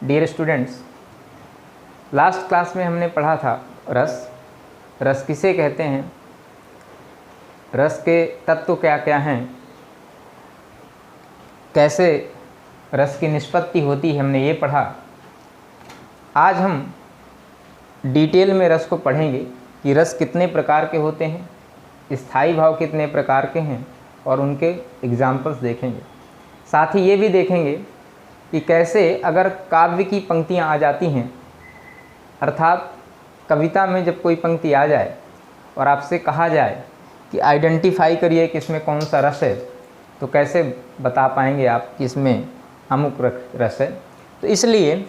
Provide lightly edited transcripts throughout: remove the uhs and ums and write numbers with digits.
Dear students, last class में हमने पढ़ा था रस। रस किसे कहते हैं, रस के तत्व क्या क्या हैं, कैसे रस की निष्पत्ति होती है, हमने ये पढ़ा। आज हम डिटेल में रस को पढ़ेंगे कि रस कितने प्रकार के होते हैं, स्थायी भाव कितने प्रकार के हैं और उनके एग्जाम्पल्स देखेंगे। साथ ही ये भी देखेंगे कि कैसे अगर काव्य की पंक्तियाँ आ जाती हैं, अर्थात कविता में जब कोई पंक्ति आ जाए और आपसे कहा जाए कि आइडेंटिफाई करिए कि इसमें कौन सा रस है, तो कैसे बता पाएंगे आप कि इसमें अमुक रस है। तो इसलिए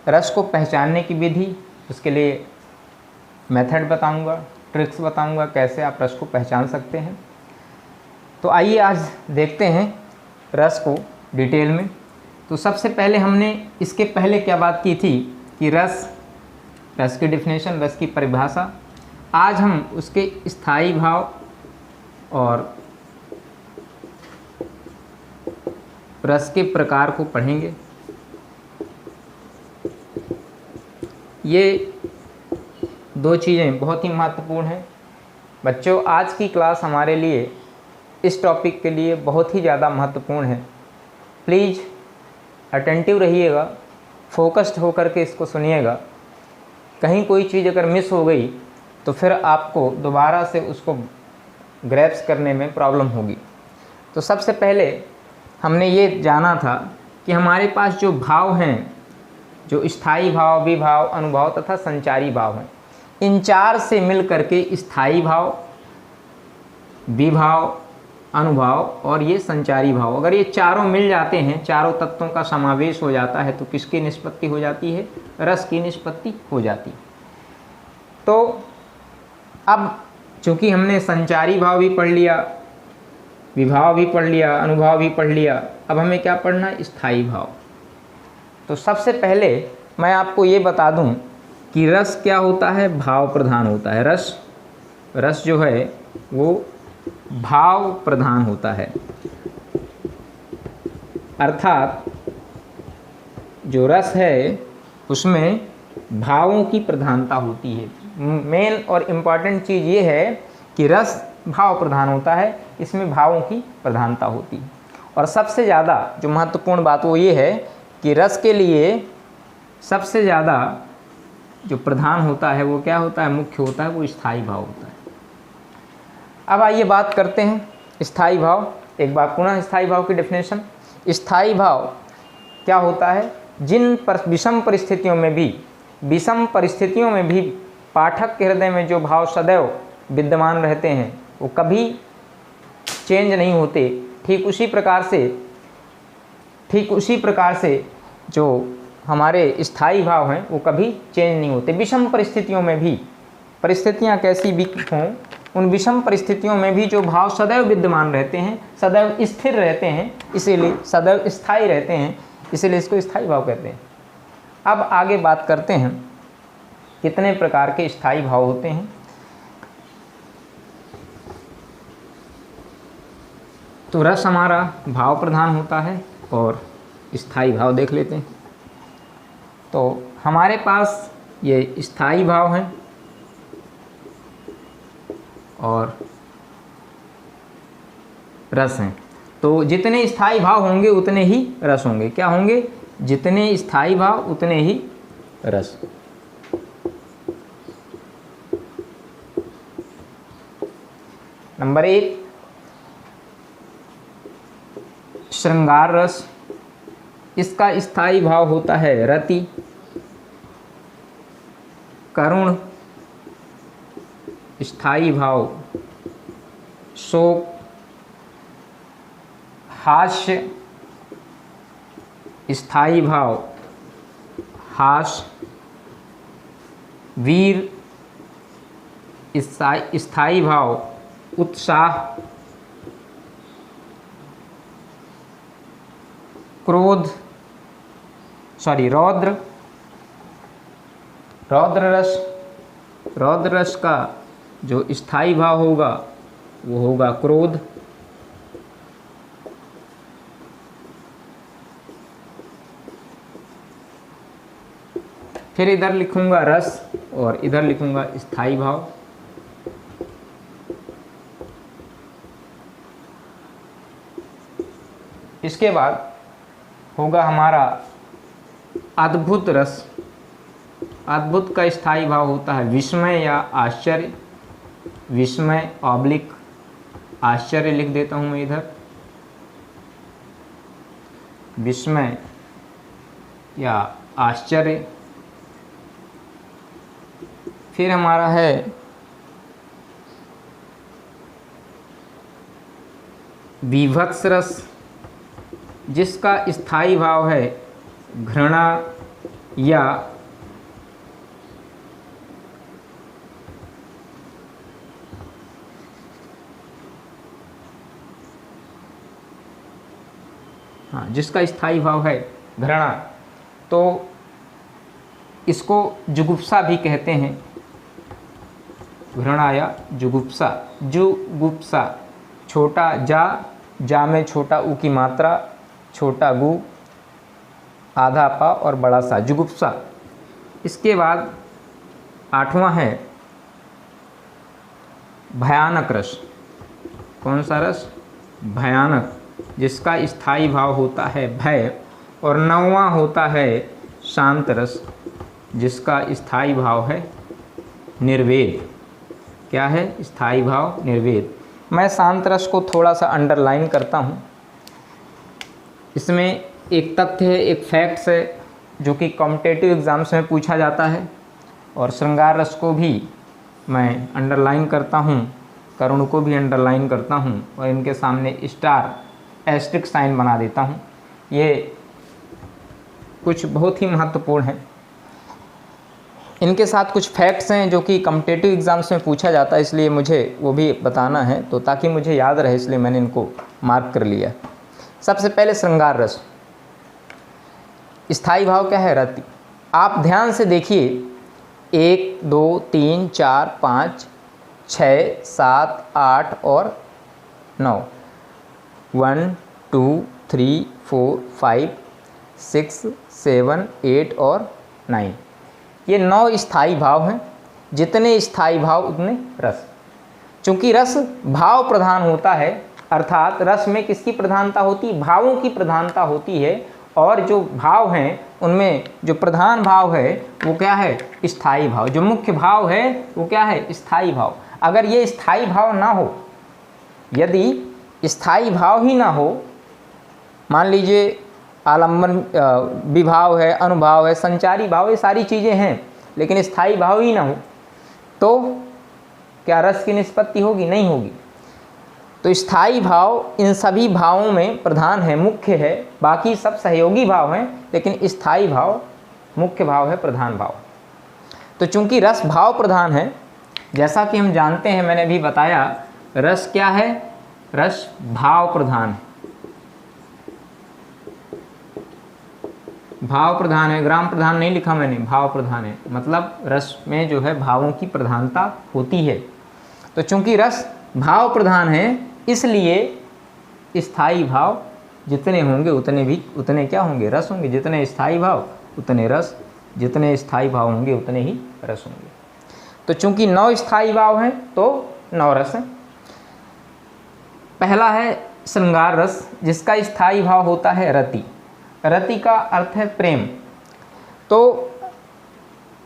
रस को पहचानने की विधि, उसके लिए मेथड बताऊंगा, ट्रिक्स बताऊंगा कैसे आप रस को पहचान सकते हैं। तो आइए आज देखते हैं रस को डिटेल में। तो सबसे पहले हमने इसके पहले क्या बात की थी कि रस की डिफिनेशन, रस की परिभाषा। आज हम उसके स्थायी भाव और रस के प्रकार को पढ़ेंगे। ये दो चीज़ें बहुत ही महत्वपूर्ण हैं बच्चों। आज की क्लास हमारे लिए इस टॉपिक के लिए बहुत ही ज़्यादा महत्वपूर्ण है। प्लीज़ अटेंटिव रहिएगा, फोकस्ड होकर के इसको सुनिएगा। कहीं कोई चीज़ अगर मिस हो गई तो फिर आपको दोबारा से उसको ग्रैप्स करने में प्रॉब्लम होगी। तो सबसे पहले हमने ये जाना था कि हमारे पास जो भाव हैं, जो स्थायी भाव, विभाव, अनुभाव तथा संचारी भाव हैं, इन चार से मिल करके स्थायी भाव, विभाव, अनुभाव और ये संचारी भाव, अगर ये चारों मिल जाते हैं, चारों तत्वों का समावेश हो जाता है, तो किसकी निष्पत्ति हो जाती है, रस की निष्पत्ति हो जाती है। तो अब चूँकि हमने संचारी भाव भी पढ़ लिया, विभाव भी पढ़ लिया, अनुभाव भी पढ़ लिया, अब हमें क्या पढ़ना है, स्थायी भाव। तो सबसे पहले मैं आपको ये बता दूं कि रस क्या होता है, भाव प्रधान होता है। रस जो है वो भाव प्रधान होता है, अर्थात जो रस है उसमें भावों की प्रधानता होती है। मेन और इम्पॉर्टेंट चीज़ ये है कि रस भाव प्रधान होता है, इसमें भावों की प्रधानता होती है। और सबसे ज़्यादा जो महत्वपूर्ण बात वो ये है कि रस के लिए सबसे ज़्यादा जो प्रधान होता है वो क्या होता है, मुख्य होता है, वो स्थायी भाव होता है। अब आइए बात करते हैं स्थायी भाव। एक बार पुनः स्थायी भाव की डेफिनेशन। स्थायी भाव क्या होता है, जिन विषम परिस्थितियों में भी पाठक के हृदय में जो भाव सदैव विद्यमान रहते हैं, वो कभी चेंज नहीं होते। ठीक उसी प्रकार से जो हमारे स्थायी भाव हैं वो कभी चेंज नहीं होते। विषम परिस्थितियों में भी, परिस्थितियाँ कैसी भी हों, उन विषम परिस्थितियों में भी जो भाव सदैव विद्यमान रहते हैं, सदैव स्थिर रहते हैं, इसीलिए सदैव स्थायी रहते हैं, इसीलिए इसको स्थायी भाव कहते हैं। अब आगे बात करते हैं कितने प्रकार के स्थायी भाव होते हैं। तो रस हमारा भाव प्रधान होता है और स्थायी भाव देख लेते हैं। तो हमारे पास ये स्थायी भाव हैं और रस हैं। तो जितने स्थायी भाव होंगे उतने ही रस होंगे। क्या होंगे, जितने स्थायी भाव उतने ही रस। नंबर 1, श्रृंगार रस। इसका स्थायी भाव होता है रति, करुण, स्थायी भाव शोक, हास्य, स्थायी भाव हास, वीर, स्थायी भाव उत्साह, रौद्र रस का जो स्थायी भाव होगा वो होगा क्रोध। फिर इधर लिखूंगा रस और इधर लिखूंगा स्थायी भाव। इसके बाद होगा हमारा अद्भुत रस। अद्भुत का स्थायी भाव होता है विस्मय या आश्चर्य। विस्मय ऑब्लिक आश्चर्य लिख देता हूं मैं इधर, विस्मय या आश्चर्य। फिर हमारा है विभत्स रस, जिसका स्थायी भाव है घृणा या जिसका स्थायी भाव है घृणा, तो इसको जुगुप्सा भी कहते हैं। घृणा या जुगुप्सा। जुगुप्सा, छोटा जा में छोटा ऊ की मात्रा, छोटा गु, आधा पा और बड़ा सा, जुगुप्सा। इसके बाद 8वां है भयानक रस। कौन सा रस? भयानक, जिसका स्थायी भाव होता है भय। और 9वां होता है शांत रस, जिसका स्थायी भाव है निर्वेद। क्या है? स्थायी भाव निर्वेद। मैं शांत रस को थोड़ा सा अंडरलाइन करता हूँ। इसमें एक तथ्य है, एक फैक्ट्स है, जो कि कॉम्पिटिटिव एग्ज़ाम्स में पूछा जाता है। और श्रृंगार रस को भी मैं अंडरलाइन करता हूँ, करुण को भी अंडरलाइन करता हूँ और इनके सामने स्टार एस्ट्रिक साइन बना देता हूँ। ये कुछ बहुत ही महत्वपूर्ण है। इनके साथ कुछ फैक्ट्स हैं जो कि कॉम्पिटिटिव एग्ज़ाम्स में पूछा जाता है, इसलिए मुझे वो भी बताना है, तो ताकि मुझे याद रहे, इसलिए मैंने इनको मार्क कर लिया। सबसे पहले श्रृंगार रस, स्थायी भाव क्या है? रति। आप ध्यान से देखिए, 1 2 3 4 5 6 7 8 और 9, 1 2 3 4 5 6 7 8 और 9, ये 9 स्थायी भाव हैं। जितने स्थायी भाव उतने रस। चूँकि रस भाव प्रधान होता है, अर्थात रस में किसकी प्रधानता होती है? भावों की प्रधानता होती है। और जो भाव हैं उनमें जो प्रधान भाव है वो क्या है? स्थायी भाव। जो मुख्य भाव है वो क्या है? स्थायी भाव। अगर ये स्थायी भाव ना हो, यदि स्थायी भाव ही ना हो, मान लीजिए आलम्बन विभाव है, अनुभाव है, संचारी भाव, ये सारी चीज़ें हैं, लेकिन स्थायी भाव ही ना हो, तो क्या रस की निष्पत्ति होगी? नहीं होगी। तो स्थायी भाव इन सभी भावों में प्रधान है, मुख्य है। बाकी सब सहयोगी भाव हैं, लेकिन स्थायी भाव मुख्य भाव है, प्रधान भाव। तो चूंकि रस भाव प्रधान है, जैसा कि हम जानते हैं, मैंने भी बताया, रस क्या है? रस भाव प्रधान है। भाव प्रधान है, ग्राम प्रधान नहीं लिखा मैंने, भाव प्रधान है। मतलब रस में जो है भावों की प्रधानता होती है। तो चूंकि रस भाव प्रधान है, इसलिए स्थायी भाव जितने होंगे उतने क्या होंगे? रस होंगे। जितने स्थायी भाव उतने रस, जितने स्थायी भाव होंगे उतने ही रस होंगे। तो चूंकि 9 स्थायी भाव हैं तो 9 रस हैं। पहला है श्रृंगार रस, जिसका स्थायी भाव होता है रति। रति का अर्थ है प्रेम। तो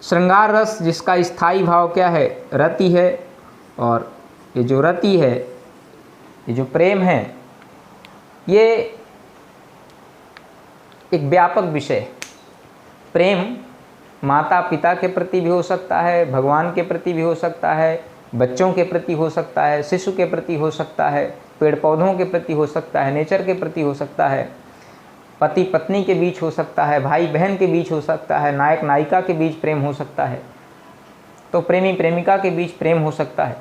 श्रृंगार रस जिसका स्थायी भाव क्या है? रति है। और ये जो रति है, ये जो प्रेम है, ये एक व्यापक विषय है। प्रेम माता पिता के प्रति भी हो सकता है, भगवान के प्रति भी हो सकता है, बच्चों के प्रति हो सकता है, शिशु के प्रति हो सकता है, पेड़ पौधों के प्रति हो सकता है, नेचर के प्रति हो सकता है, पति पत्नी के बीच हो सकता है, भाई बहन के बीच हो सकता है, नायक नायिका के बीच प्रेम हो सकता है, तो प्रेमी प्रेमिका के बीच प्रेम हो सकता है।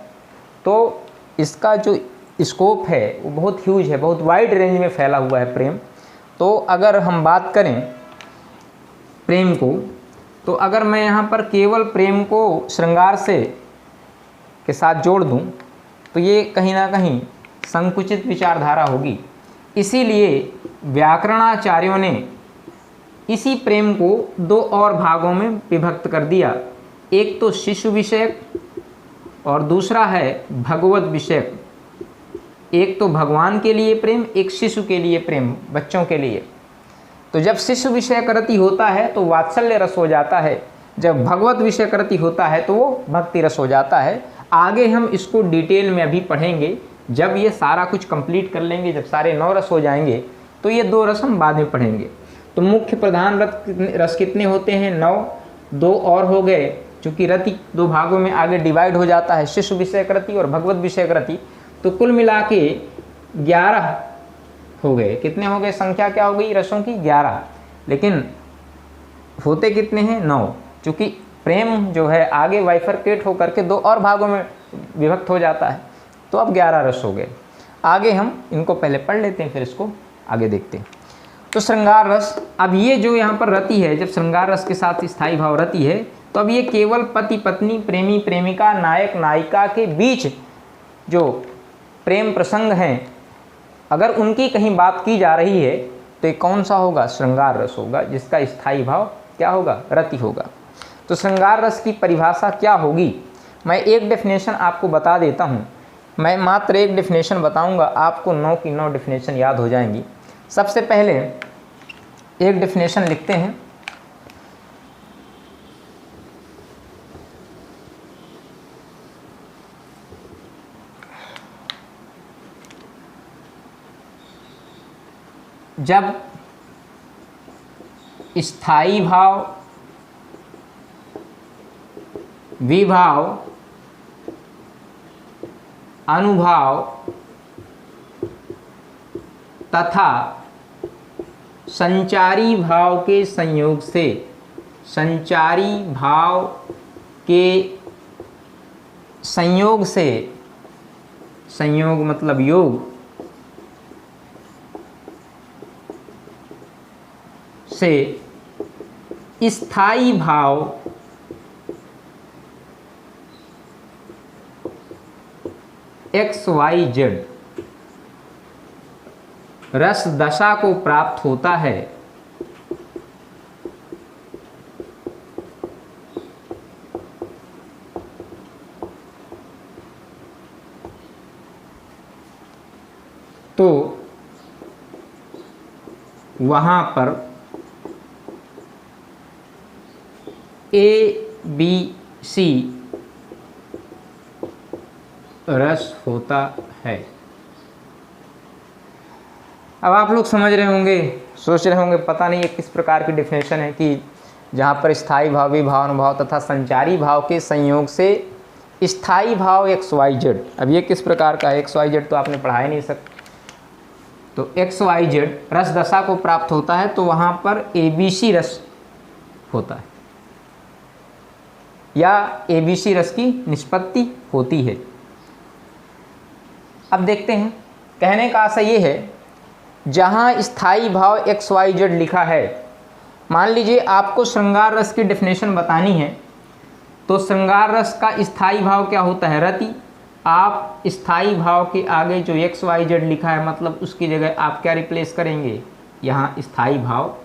तो इसका जो स्कोप है वो बहुत ह्यूज है, बहुत वाइड रेंज में फैला हुआ है प्रेम। तो अगर हम बात करें प्रेम को, तो अगर मैं यहाँ पर केवल प्रेम को श्रृंगार से के साथ जोड़ दूँ तो ये कहीं ना कहीं संकुचित विचारधारा होगी। इसीलिए व्याकरणाचार्यों ने इसी प्रेम को दो और भागों में विभक्त कर दिया, एक तो शिशु विषयक और दूसरा है भगवत विषयक। एक तो भगवान के लिए प्रेम, एक शिशु के लिए प्रेम, बच्चों के लिए। तो जब शिशु विषयक रति होता है तो वात्सल्य रस हो जाता है, जब भगवत विषयक रति होता है तो वो भक्ति रस हो जाता है। आगे हम इसको डिटेल में अभी पढ़ेंगे, जब ये सारा कुछ कंप्लीट कर लेंगे, जब सारे 9 रस हो जाएंगे तो ये 2 रस हम बाद में पढ़ेंगे। तो मुख्य प्रधान रस कितने होते हैं? 9। 2 और हो गए, चूँकि रति 2 भागों में आगे डिवाइड हो जाता है, शिशु विषयक रति और भगवत विषयक रति। तो कुल मिला के 11 हो गए। कितने हो गए? संख्या क्या हो गई रसों की? 11। लेकिन होते कितने हैं? 9। चूँकि प्रेम जो है आगे वाइफरकेट होकर के 2 और भागों में विभक्त हो जाता है, तो अब 11 रस हो गए। आगे हम इनको पहले पढ़ लेते हैं, फिर इसको आगे देखते हैं। तो श्रृंगार रस, अब ये जो यहाँ पर रति है, जब श्रृंगार रस के साथ स्थायी भाव रति है, तो अब ये केवल पति पत्नी, प्रेमी प्रेमिका, नायक नायिका के बीच जो प्रेम प्रसंग हैं, अगर उनकी कहीं बात की जा रही है तो ये कौन सा होगा? श्रृंगार रस होगा, जिसका स्थायी भाव क्या होगा? रति होगा। तो श्रृंगार रस की परिभाषा क्या होगी? मैं एक डेफिनेशन आपको बता देता हूँ। मैं मात्र एक डेफिनेशन बताऊँगा, आपको 9 की 9 डेफिनेशन याद हो जाएंगी। सबसे पहले एक डेफिनेशन लिखते हैं। जब स्थायी भाव, विभाव, अनुभाव तथा संचारी भाव के संयोग से, संचारी भाव के संयोग से, संयोग मतलब योग से स्थायी भाव XYZ रस दशा को प्राप्त होता है, तो वहाँ पर ABC रस होता है। अब आप लोग समझ रहे होंगे, सोच रहे होंगे पता नहीं ये किस प्रकार की डेफिनेशन है कि जहाँ पर स्थायी भाव, विभाव, अनुभाव तथा संचारी भाव के संयोग से स्थायी भाव XYZ। अब ये किस प्रकार का है? XYZ तो आपने पढ़ा ही नहीं सकते। तो XYZ रस दशा को प्राप्त होता है तो वहाँ पर ABC रस होता है या ABC रस की निष्पत्ति होती है। अब देखते हैं, कहने का आशय ये है, जहाँ स्थायी भाव XYZ लिखा है, मान लीजिए आपको श्रृंगार रस की डेफिनेशन बतानी है, तो श्रृंगार रस का स्थायी भाव क्या होता है? रति। आप स्थायी भाव के आगे जो XYZ लिखा है, मतलब उसकी जगह आप क्या रिप्लेस करेंगे? यहाँ स्थायी भाव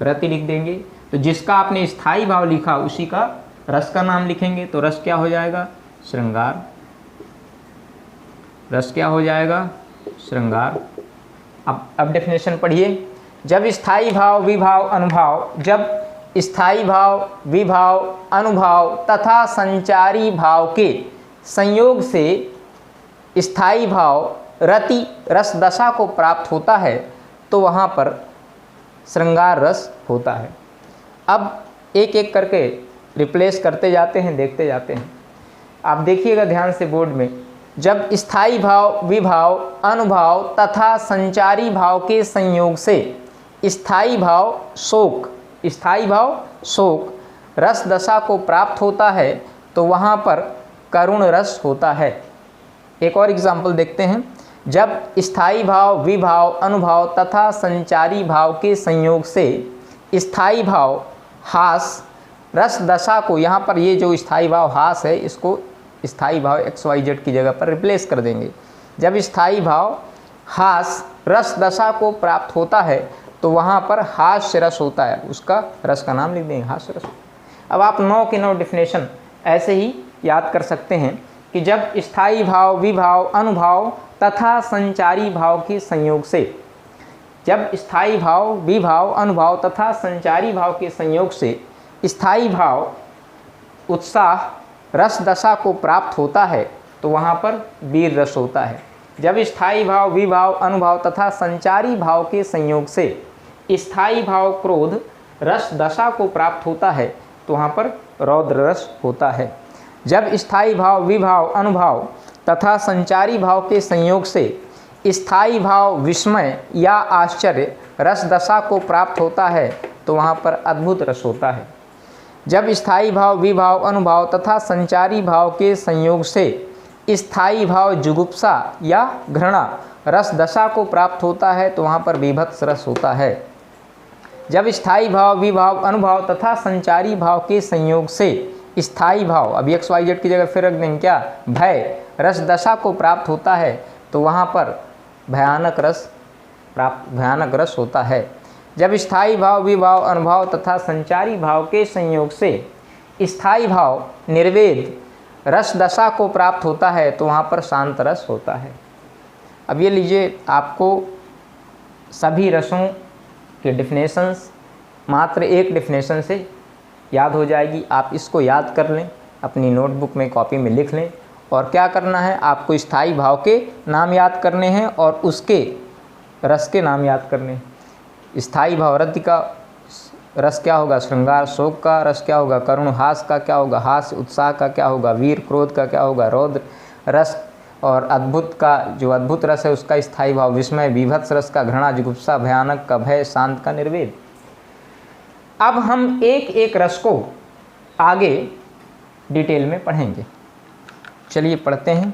रति लिख देंगे। तो जिसका आपने स्थायी भाव लिखा उसी का रस का नाम लिखेंगे, तो रस क्या हो जाएगा? श्रृंगार। रस क्या हो जाएगा? श्रृंगार। अब डेफिनेशन पढ़िए। जब स्थायी भाव, विभाव, अनुभाव, जब स्थायी भाव, विभाव, अनुभाव तथा संचारी भाव के संयोग से स्थायी भाव रति रस दशा को प्राप्त होता है तो वहाँ पर श्रृंगार रस होता है। अब एक एक करके रिप्लेस करते जाते हैं, देखते जाते हैं। आप देखिएगा ध्यान से बोर्ड में, जब स्थायी भाव, विभाव, अनुभाव तथा संचारी भाव के संयोग से स्थायी भाव शोक, स्थायी भाव शोक रस दशा को प्राप्त होता है तो वहाँ पर करुण रस होता है। एक और एग्जाम्पल देखते हैं। जब स्थायी भाव, विभाव, अनुभाव तथा संचारी भाव के संयोग से स्थायी भाव हास रस दशा को, यहाँ पर ये जो स्थायी भाव हास है इसको स्थायी भाव XYZ की जगह पर रिप्लेस कर देंगे। जब स्थायी भाव हास रस दशा को प्राप्त होता है तो तो वहाँ पर हास्य रस होता है, उसका रस का नाम लिख देंगे हास्य रस। अब आप 9 के 9 डिफिनेशन ऐसे ही याद कर सकते हैं कि जब स्थायी भाव, विभाव, अनुभाव तथा संचारी भाव के संयोग से, जब स्थायी भाव, विभाव, अनुभाव तथा संचारी भाव के संयोग से स्थायी भाव उत्साह रस दशा को प्राप्त होता है तो वहाँ पर वीर रस होता है। जब स्थायी भाव, विभाव, अनुभाव तथा संचारी भाव के संयोग से स्थायी भाव क्रोध रस दशा को प्राप्त होता है तो वहाँ पर रौद्र रस होता है। जब स्थायी भाव, विभाव, अनुभाव तथा संचारी भाव के संयोग से स्थायी भाव विस्मय या आश्चर्य रस दशा को प्राप्त होता है तो वहाँ पर अद्भुत रस होता है। जब स्थायी भाव, विभाव, अनुभाव तथा संचारी भाव के संयोग से स्थायी भाव जुगुप्सा या घृणा रस दशा को प्राप्त होता है तो वहाँ पर बीभत्स रस होता है। जब स्थायी भाव, विभाव, अनुभाव तथा संचारी भाव के संयोग से स्थायी भाव, अभी XYZ की जगह फिर रख देंगे क्या, भय रस दशा को प्राप्त होता है तो वहाँ पर भयानक रस होता है। जब स्थायी भाव, विभाव, अनुभाव तथा संचारी भाव के संयोग से स्थायी भाव निर्वेद रस दशा को प्राप्त होता है तो वहाँ पर शांत रस होता है। अब ये लीजिए, आपको सभी रसों के डिफिनेशंस मात्र एक डिफिनेशन से याद हो जाएगी। आप इसको याद कर लें, अपनी नोटबुक में, कॉपी में लिख लें। और क्या करना है, आपको स्थायी भाव के नाम याद करने हैं और उसके रस के नाम याद करने हैं। स्थायी भाव रति का रस क्या होगा, श्रृंगार शोक का रस क्या होगा, करुण हास का क्या होगा, हास्य उत्साह का क्या होगा, वीर क्रोध का क्या होगा, रौद्र रस, और अद्भुत का जो अद्भुत रस है उसका स्थायी भाव विस्मय, बीभत्स रस का घृणा, जुगुप्सा, भयानक का भय, शांत का निर्वेद। अब हम एक एक रस को आगे डिटेल में पढ़ेंगे। चलिए पढ़ते हैं।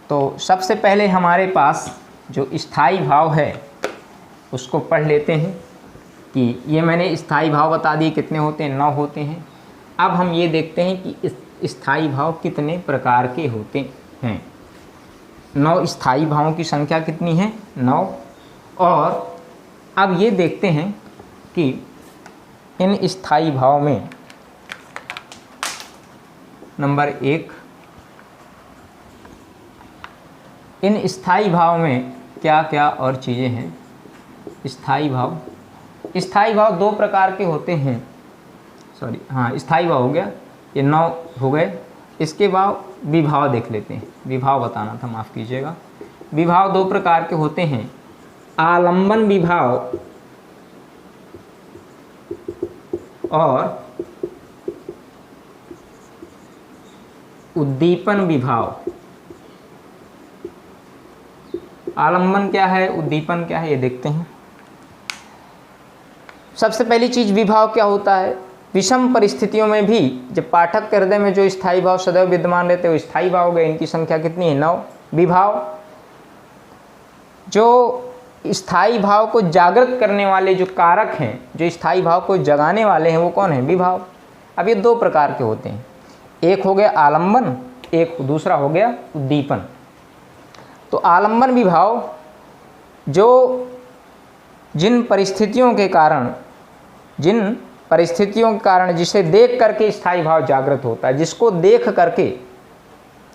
तो सबसे पहले हमारे पास जो स्थायी भाव है उसको पढ़ लेते हैं कि ये मैंने स्थायी भाव बता दिए कितने होते हैं, 9 होते हैं। अब हम ये देखते हैं कि इस स्थायी भाव कितने प्रकार के होते हैं। 9 स्थायी भावों की संख्या कितनी है, 9। और अब ये देखते हैं कि इन स्थायी भाव में नंबर 1, इन स्थायी भाव में क्या क्या और चीज़ें हैं। स्थायी भाव 2 प्रकार के होते हैं। स्थायी भाव हो गया, ये 9 हो गए। इसके बाद विभाव देख लेते हैं। विभाव बताना था, माफ़ कीजिएगा। विभाव 2 प्रकार के होते हैं, आलंबन विभाव और उद्दीपन विभाव। आलंबन क्या है, उद्दीपन क्या है, ये देखते हैं। सबसे पहली चीज़ विभाव क्या होता है। विषम परिस्थितियों में भी जब पाठक के हृदय में जो स्थायी भाव सदैव विद्यमान रहते हैं वो स्थायी भाव हो गए। इनकी संख्या कितनी है, 9। विभाव जो स्थायी भाव को जागृत करने वाले जो कारक हैं, जो स्थायी भाव को जगाने वाले हैं, वो कौन है, विभाव। अब ये 2 प्रकार के होते हैं, एक हो गया आलंबन, एक दूसरा हो गया उद्दीपन। तो आलंबन विभाव जो जिन परिस्थितियों के कारण जिसे देख करके स्थायी भाव जागृत होता है, जिसको देख करके,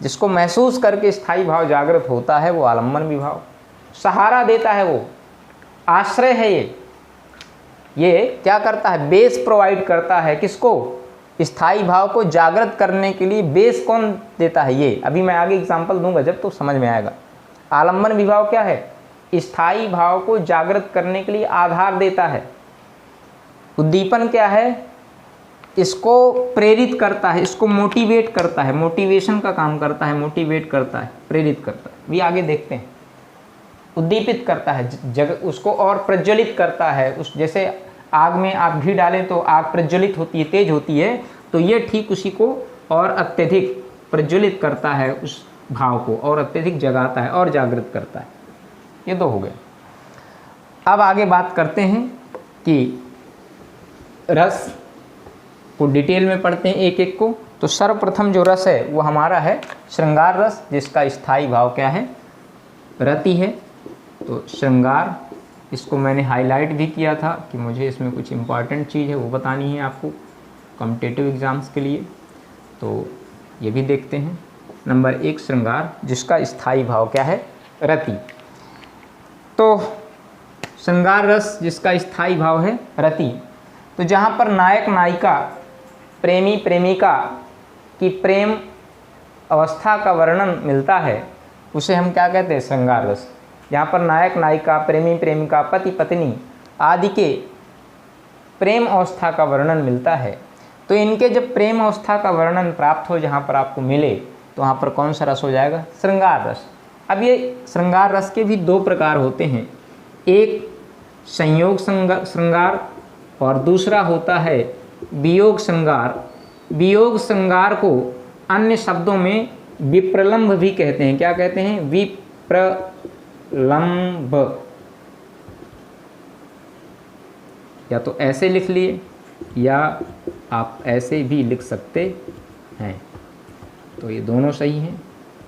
जिसको महसूस करके स्थायी भाव जागृत होता है, वो आलंबन विभाव। सहारा देता है, वो आश्रय है। ये क्या करता है, बेस प्रोवाइड करता है। किसको, स्थायी भाव को जागृत करने के लिए बेस कौन देता है, ये अभी मैं आगे एग्जाम्पल दूंगा जब तो समझ में आएगा। आलंबन विभाव क्या है, स्थायी भाव को जागृत करने के लिए आधार देता है। उद्दीपन क्या है, इसको प्रेरित करता है, इसको मोटिवेट करता है, मोटिवेशन का काम करता है, मोटिवेट करता है, प्रेरित करता है। भी आगे देखते हैं। उद्दीपित करता है, उसको और प्रज्वलित करता है। उस जैसे आग में आप घी डालें तो आग प्रज्वलित होती है, तेज होती है, तो ये ठीक उसी को और अत्यधिक प्रज्वलित करता है, उस भाव को और अत्यधिक जगाता है और जागृत करता है। ये 2 हो गए। अब आगे बात करते हैं कि रस को डिटेल में पढ़ते हैं एक एक को। तो सर्वप्रथम जो रस है वो हमारा है श्रृंगार रस, जिसका स्थायी भाव क्या है, रति है। तो श्रृंगार इसको मैंने हाईलाइट भी किया था कि मुझे इसमें कुछ इम्पॉर्टेंट चीज़ है वो बतानी है आपको कॉम्पिटिटिव एग्ज़ाम्स के लिए। तो ये भी देखते हैं। नंबर 1 श्रृंगार, जिसका स्थायी भाव क्या है? रति। तो श्रृंगार रस जिसका स्थायी भाव है रति, तो जहाँ पर नायक नायिका प्रेमी प्रेमिका की प्रेम अवस्था का वर्णन मिलता है उसे हम क्या कहते हैं? श्रृंगार रस। जहाँ पर नायक नायिका प्रेमी प्रेमिका पति पत्नी आदि के प्रेम अवस्था का वर्णन मिलता है, तो इनके जब प्रेम अवस्था का वर्णन प्राप्त हो जहाँ पर आपको मिले तो वहाँ पर कौन सा रस हो जाएगा? श्रृंगार रस। अब ये श्रृंगार रस के भी 2 प्रकार होते हैं, एक संयोग श्रृंगार और दूसरा होता है वियोग श्रृंगार। वियोग श्रृंगार को अन्य शब्दों में विप्रलंब भी कहते हैं। क्या कहते हैं? विप्रलंब। या तो ऐसे लिख लिए या आप ऐसे भी लिख सकते हैं, तो ये दोनों सही हैं,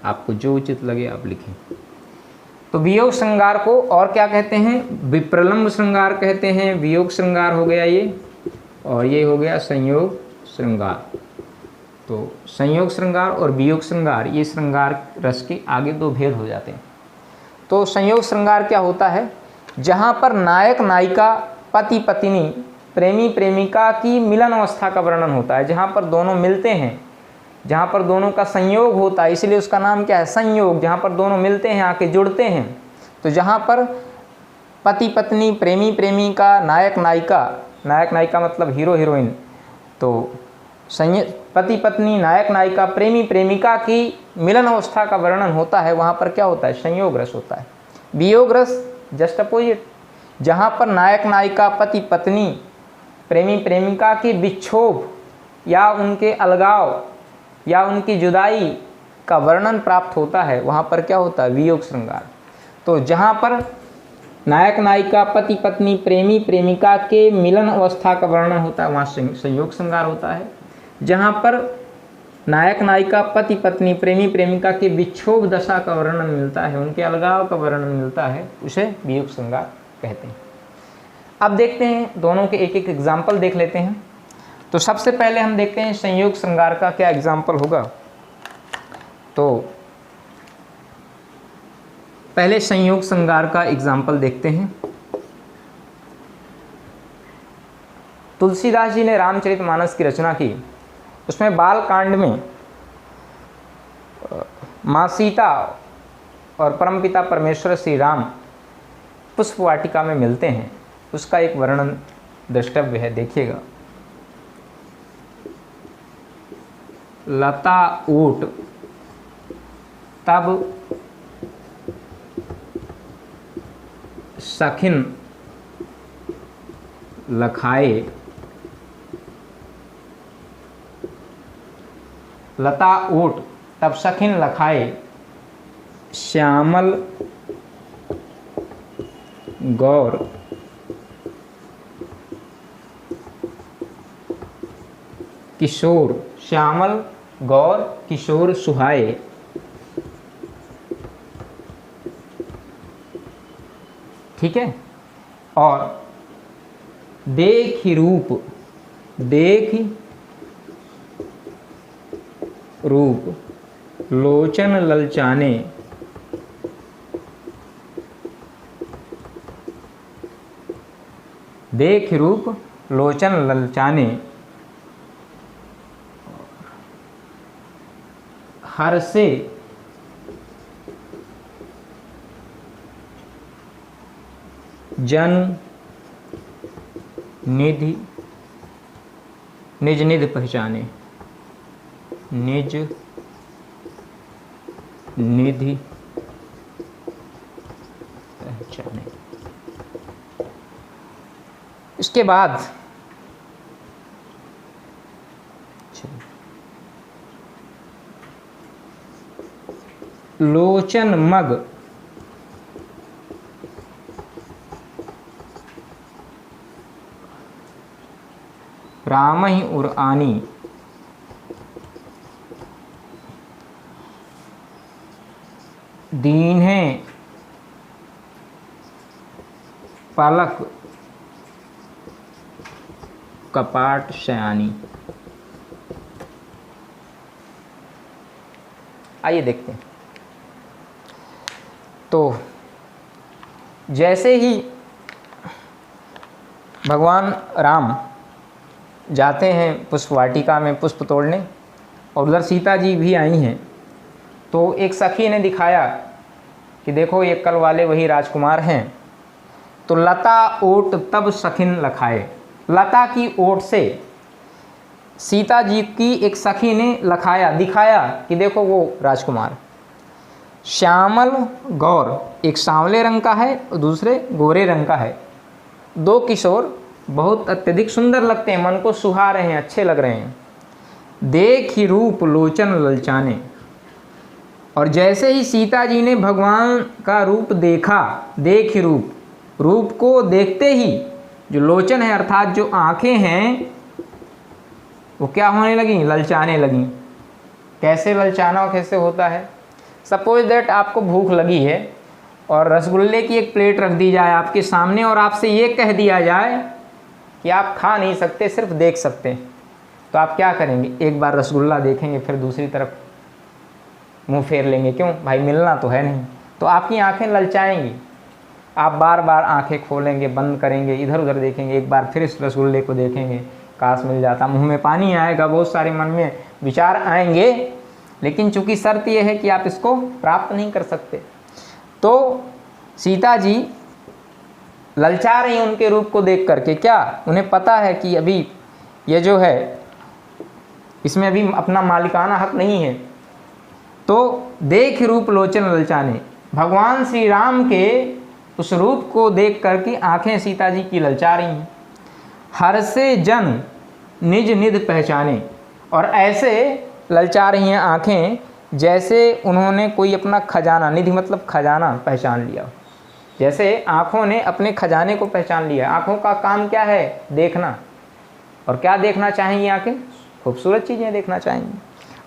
आपको जो उचित लगे आप लिखें। तो वियोग श्रृंगार को और क्या कहते हैं? विप्रलंब श्रृंगार कहते हैं। वियोग श्रृंगार हो गया ये, और ये हो गया संयोग श्रृंगार। तो संयोग श्रृंगार और वियोग श्रृंगार, ये श्रृंगार रस के आगे 2 भेद हो जाते हैं। तो संयोग श्रृंगार क्या होता है? जहाँ पर नायक नायिका पति पत्नी प्रेमी प्रेमिका की मिलन अवस्था का वर्णन होता है, जहाँ पर दोनों मिलते हैं, जहाँ पर दोनों का संयोग होता है, इसलिए उसका नाम क्या है? संयोग। जहाँ पर दोनों मिलते हैं, आके जुड़ते हैं। तो जहाँ पर पति पत्नी प्रेमी प्रेमिका नायक नायिका, नायक नायिका मतलब हीरो हीरोइन, तो पति पत्नी नायक नायिका प्रेमी प्रेमिका की मिलन अवस्था का वर्णन होता है, वहाँ पर क्या होता है? संयोग रस होता है। वियोग रस जस्ट अपोजिट, जहाँ पर नायक नायिका पति पत्नी प्रेमी प्रेमिका की विक्षोभ या उनके अलगाव या उनकी जुदाई का वर्णन प्राप्त होता है, वहाँ पर क्या होता है? वियोग श्रृंगार। तो जहाँ पर नायक नायिका पति पत्नी प्रेमी प्रेमिका के मिलन अवस्था का वर्णन होता है, वहाँ संयोग श्रृंगार होता है। जहाँ पर नायक नायिका पति पत्नी प्रेमी प्रेमिका के विक्षोभ दशा का वर्णन मिलता है, उनके अलगाव का वर्णन मिलता है, उसे वियोग श्रृंगार कहते हैं। अब देखते हैं दोनों के एक एक एग्जाम्पल देख लेते हैं। तो सबसे पहले हम देखते हैं संयोग श्रृंगार का क्या एग्जाम्पल होगा। तो पहले संयोग श्रृंगार का एग्जाम्पल देखते हैं। तुलसीदास जी ने रामचरितमानस की रचना की, उसमें बाल कांड में माँ सीता और परमपिता परमेश्वर श्री राम पुष्प वाटिका में मिलते हैं, उसका एक वर्णन द्रष्टव्य है, देखिएगा। लता ऊट तब सखिन लखाए, लता ऊट तब सखिन लखाए, श्यामल गौर किशोर, श्यामल गौर किशोर सुहाए। ठीक है। और देखि रूप, देख रूप लोचन ललचाने, देख रूप लोचन ललचाने, हर से जन निधि, निज निधि पहचाने, निज निधि पहचाने। इसके बाद लोचन मग, राम ही उर आनी, दीन है पलक कपाट शयानी। आइए देखते हैं। तो जैसे ही भगवान राम जाते हैं पुष्प वाटिका में पुष्प तोड़ने, और उधर सीता जी भी आई हैं, तो एक सखी ने दिखाया कि देखो ये कल वाले वही राजकुमार हैं। तो लता ओट तब सखिन लखाए, लता की ओट से सीता जी की एक सखी ने लखाया, दिखाया कि देखो वो राजकुमार। श्यामल गौर, एक सांवले रंग का है और दूसरे गोरे रंग का है। दो किशोर बहुत अत्यधिक सुंदर लगते हैं, मन को सुहा रहे हैं, अच्छे लग रहे हैं। देख ही रूप लोचन ललचाने, और जैसे ही सीता जी ने भगवान का रूप देखा, देख ही रूप, रूप को देखते ही जो लोचन है अर्थात जो आंखें हैं वो क्या होने लगी, ललचाने लगी। कैसे ललचाना कैसे होता है? सपोज दैट आपको भूख लगी है और रसगुल्ले की एक प्लेट रख दी जाए आपके सामने और आपसे ये कह दिया जाए कि आप खा नहीं सकते, सिर्फ देख सकते हैं, तो आप क्या करेंगे? एक बार रसगुल्ला देखेंगे, फिर दूसरी तरफ मुंह फेर लेंगे। क्यों भाई, मिलना तो है नहीं। तो आपकी आंखें ललचाएंगी, आप बार बार आंखें खोलेंगे, बंद करेंगे, इधर उधर देखेंगे, एक बार फिर इस रसगुल्ले को देखेंगे, काश मिल जाता, मुंह में पानी आएगा, बहुत सारे मन में विचार आएंगे, लेकिन चूंकि शर्त यह है कि आप इसको प्राप्त नहीं कर सकते। तो सीता जी ललचा रही हैं उनके रूप को देख करके। क्या उन्हें पता है कि अभी ये जो है इसमें अभी अपना मालिकाना हक नहीं है। तो देख रूप लोचन ललचाने, भगवान श्री राम के उस रूप को देख करके आंखें सीता जी की ललचा रही हैं। हर से जन निज निध पहचाने, और ऐसे ललचा रही हैं आंखें जैसे उन्होंने कोई अपना खजाना, निधि मतलब खजाना, पहचान लिया। जैसे आँखों ने अपने खजाने को पहचान लिया। आँखों का काम क्या है? देखना। और क्या देखना चाहेंगी आँखें? खूबसूरत चीज़ें देखना चाहेंगी।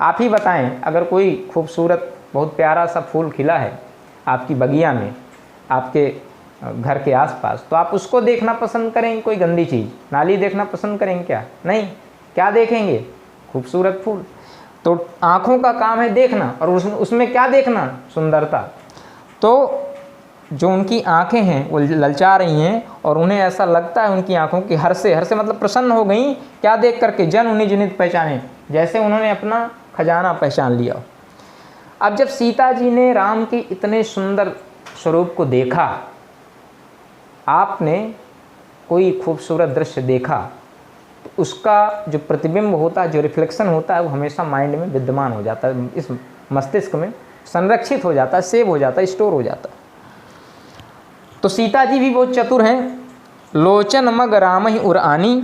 आप ही बताएं, अगर कोई खूबसूरत बहुत प्यारा सा फूल खिला है आपकी बगिया में, आपके घर के आसपास, तो आप उसको देखना पसंद करेंगे? कोई गंदी चीज़, नाली देखना पसंद करेंगे क्या? नहीं। क्या देखेंगे? खूबसूरत फूल। तो आँखों का काम है देखना, और उसमें क्या देखना? सुंदरता। तो जो उनकी आंखें हैं वो ललचा रही हैं, और उन्हें ऐसा लगता है उनकी आंखों की हर से मतलब प्रसन्न हो गई। क्या देख करके? जन उन्हें जिनित पहचाने, जैसे उन्होंने अपना खजाना पहचान लिया। अब जब सीता जी ने राम के इतने सुंदर स्वरूप को देखा, आपने कोई खूबसूरत दृश्य देखा, तो उसका जो प्रतिबिंब होता है, जो रिफ्लेक्शन होता है, वो हमेशा माइंड में विद्यमान हो जाता है, इस मस्तिष्क में संरक्षित हो जाता है, सेव हो जाता है, स्टोर हो जाता है। तो सीता जी भी बहुत चतुर हैं। लोचन मग राम ही उरानी,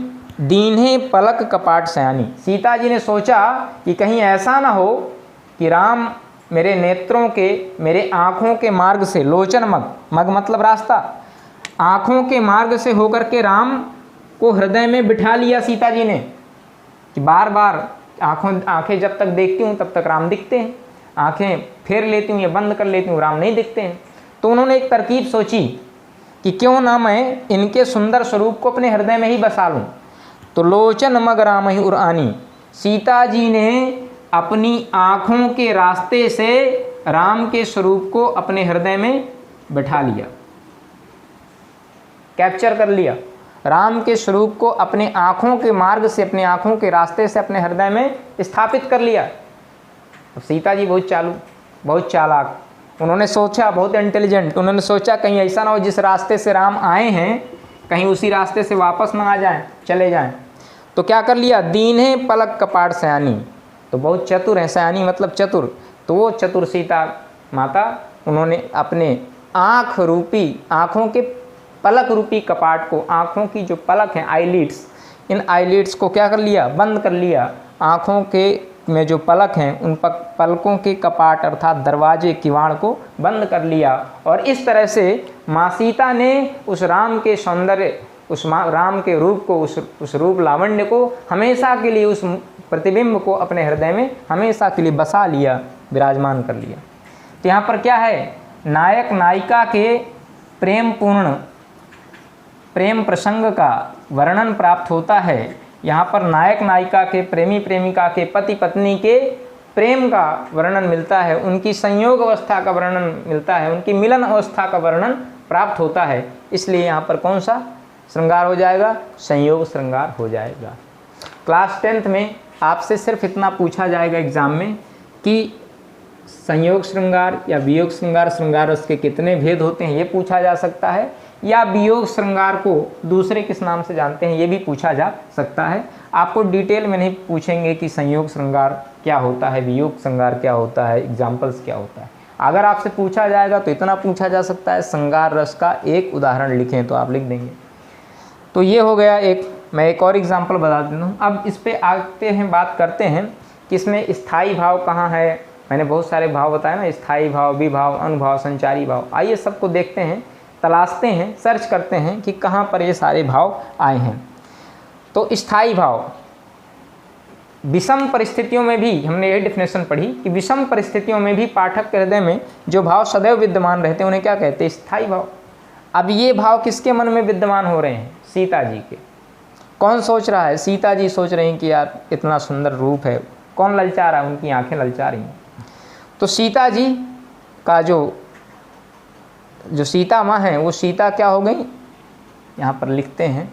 दीन्हे पलक कपाट सयानी। सीता जी ने सोचा कि कहीं ऐसा ना हो कि राम मेरे नेत्रों के, मेरे आँखों के मार्ग से, लोचन मग मतलब रास्ता, आँखों के मार्ग से होकर के राम को हृदय में बिठा लिया सीता जी ने, कि बार बार आँखें जब तक देखती हूँ तब तक राम दिखते हैं, आँखें फेर लेती हूँ या बंद कर लेती हूँ, राम नहीं दिखते हैं। तो उन्होंने एक तरकीब सोची कि क्यों ना मैं इनके सुंदर स्वरूप को अपने हृदय में ही बसा लूँ। तो लोचन मग राम ही उरानी, सीता जी ने अपनी आँखों के रास्ते से राम के स्वरूप को अपने हृदय में बैठा लिया, कैप्चर कर लिया। राम के स्वरूप को अपने आँखों के मार्ग से, अपने आँखों के रास्ते से अपने हृदय में स्थापित कर लिया। तो सीता जी बहुत चालू, बहुत चालाक, उन्होंने सोचा, बहुत इंटेलिजेंट, उन्होंने सोचा कहीं ऐसा ना हो जिस रास्ते से राम आए हैं कहीं उसी रास्ते से वापस ना आ जाएं, चले जाएं। तो क्या कर लिया? दीन्हे पलक कपाट सयानी, तो बहुत चतुर है, सयानी मतलब चतुर। तो वो चतुर सीता माता, उन्होंने अपने आँख रूपी, आँखों के पलक रूपी कपाट को, आँखों की जो पलक हैं, आईलिड्स, इन आईलिड्स को क्या कर लिया? बंद कर लिया। आँखों के में जो पलक हैं उन पलकों के कपाट अर्थात दरवाजे, किवाड़ को बंद कर लिया। और इस तरह से माँ सीता ने उस राम के सौंदर्य, उस राम के रूप को, उस रूप लावण्य को हमेशा के लिए, उस प्रतिबिंब को अपने हृदय में हमेशा के लिए बसा लिया, विराजमान कर लिया। तो यहाँ पर क्या है? नायक नायिका के प्रेम पूर्ण प्रेम प्रसंग का वर्णन प्राप्त होता है। यहाँ पर नायक नायिका के, प्रेमी प्रेमिका के, पति पत्नी के प्रेम का वर्णन मिलता है, उनकी संयोग अवस्था का वर्णन मिलता है, उनकी मिलन अवस्था का वर्णन प्राप्त होता है। इसलिए यहाँ पर कौन सा श्रृंगार हो जाएगा? संयोग श्रृंगार हो जाएगा। क्लास 10th में आपसे सिर्फ इतना पूछा जाएगा एग्जाम में कि संयोग श्रृंगार या वियोग श्रृंगार, श्रृंगार रस के कितने भेद होते हैं, ये पूछा जा सकता है, या वियोग श्रृंगार को दूसरे किस नाम से जानते हैं, ये भी पूछा जा सकता है। आपको डिटेल में नहीं पूछेंगे कि संयोग श्रृंगार क्या होता है, वियोग श्रृंगार क्या होता है, एग्जाम्पल्स क्या होता है। अगर आपसे पूछा जाएगा तो इतना पूछा जा सकता है, श्रृंगार रस का एक उदाहरण लिखें, तो आप लिख देंगे। तो ये हो गया एक। मैं एक और एग्जाम्पल बता देता हूँ। अब इस पे आते हैं, बात करते हैं कि इसमें स्थायी भाव कहाँ है। मैंने बहुत सारे भाव बताए ना, स्थायी भाव, विभाव, अनुभाव, संचारी भाव। आइए सबको देखते हैं, तलाशते हैं, सर्च करते हैं कि कहाँ पर ये सारे भाव आए हैं। तो स्थायी भाव, विषम परिस्थितियों में भी, हमने ये डेफिनेशन पढ़ी कि विषम परिस्थितियों में भी पाठक के हृदय में जो भाव सदैव विद्यमान रहते हैं उन्हें क्या कहते हैं? स्थायी भाव। अब ये भाव किसके मन में विद्यमान हो रहे हैं? सीता जी के। कौन सोच रहा है? सीता जी सोच रही हैं कि यार इतना सुंदर रूप है। कौन ललचा रहा है? उनकी आंखें ललचा रही हैं। तो सीता जी का जो सीता माँ है, वो सीता क्या हो गई? यहाँ पर लिखते हैं,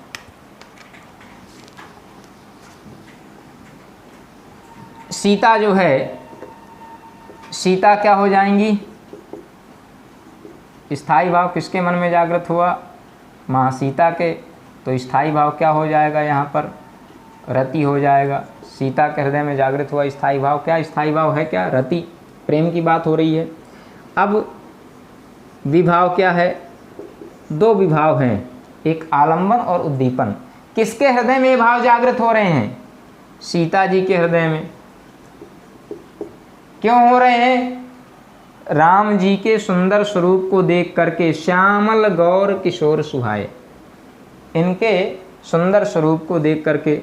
सीता जो है, सीता क्या हो जाएंगी? स्थायी भाव किसके मन में जागृत हुआ? माँ सीता के। तो स्थायी भाव क्या हो जाएगा? यहाँ पर रति हो जाएगा। सीता के हृदय में जागृत हुआ स्थायी भाव। क्या स्थायी भाव है? क्या? रति, प्रेम की बात हो रही है। अब विभाव क्या है? दो विभाव हैं, एक आलंबन और उद्दीपन। किसके हृदय में ये भाव जागृत हो रहे हैं? सीता जी के हृदय में। क्यों हो रहे हैं? राम जी के सुंदर स्वरूप को देख करके, श्यामल गौर किशोर सुहाए, इनके सुंदर स्वरूप को देख करके,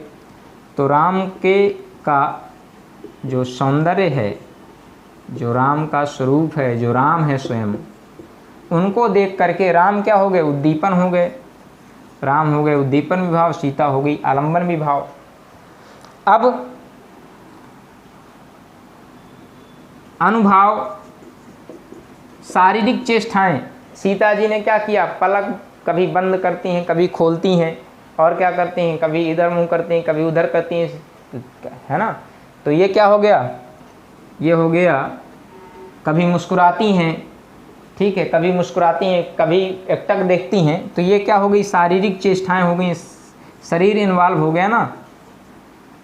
तो राम के का जो सौंदर्य है, जो राम का स्वरूप है, जो राम है स्वयं, उनको देख करके राम क्या हो गए? उद्दीपन हो गए। राम हो गए उद्दीपन विभाव, सीता हो गई आलंबन विभाव। अब अनुभाव, शारीरिक चेष्टाएं। सीता जी ने क्या किया? पलक कभी बंद करती हैं, कभी खोलती हैं, और क्या करती हैं? कभी इधर मुंह करती हैं, कभी उधर करती हैं, है ना। तो ये क्या हो गया? ये हो गया, कभी मुस्कुराती हैं, ठीक है, कभी मुस्कुराती हैं, कभी एकटक देखती हैं। तो ये क्या हो गई? शारीरिक चेष्टाएं हो गई, शरीर इन्वॉल्व हो गया ना।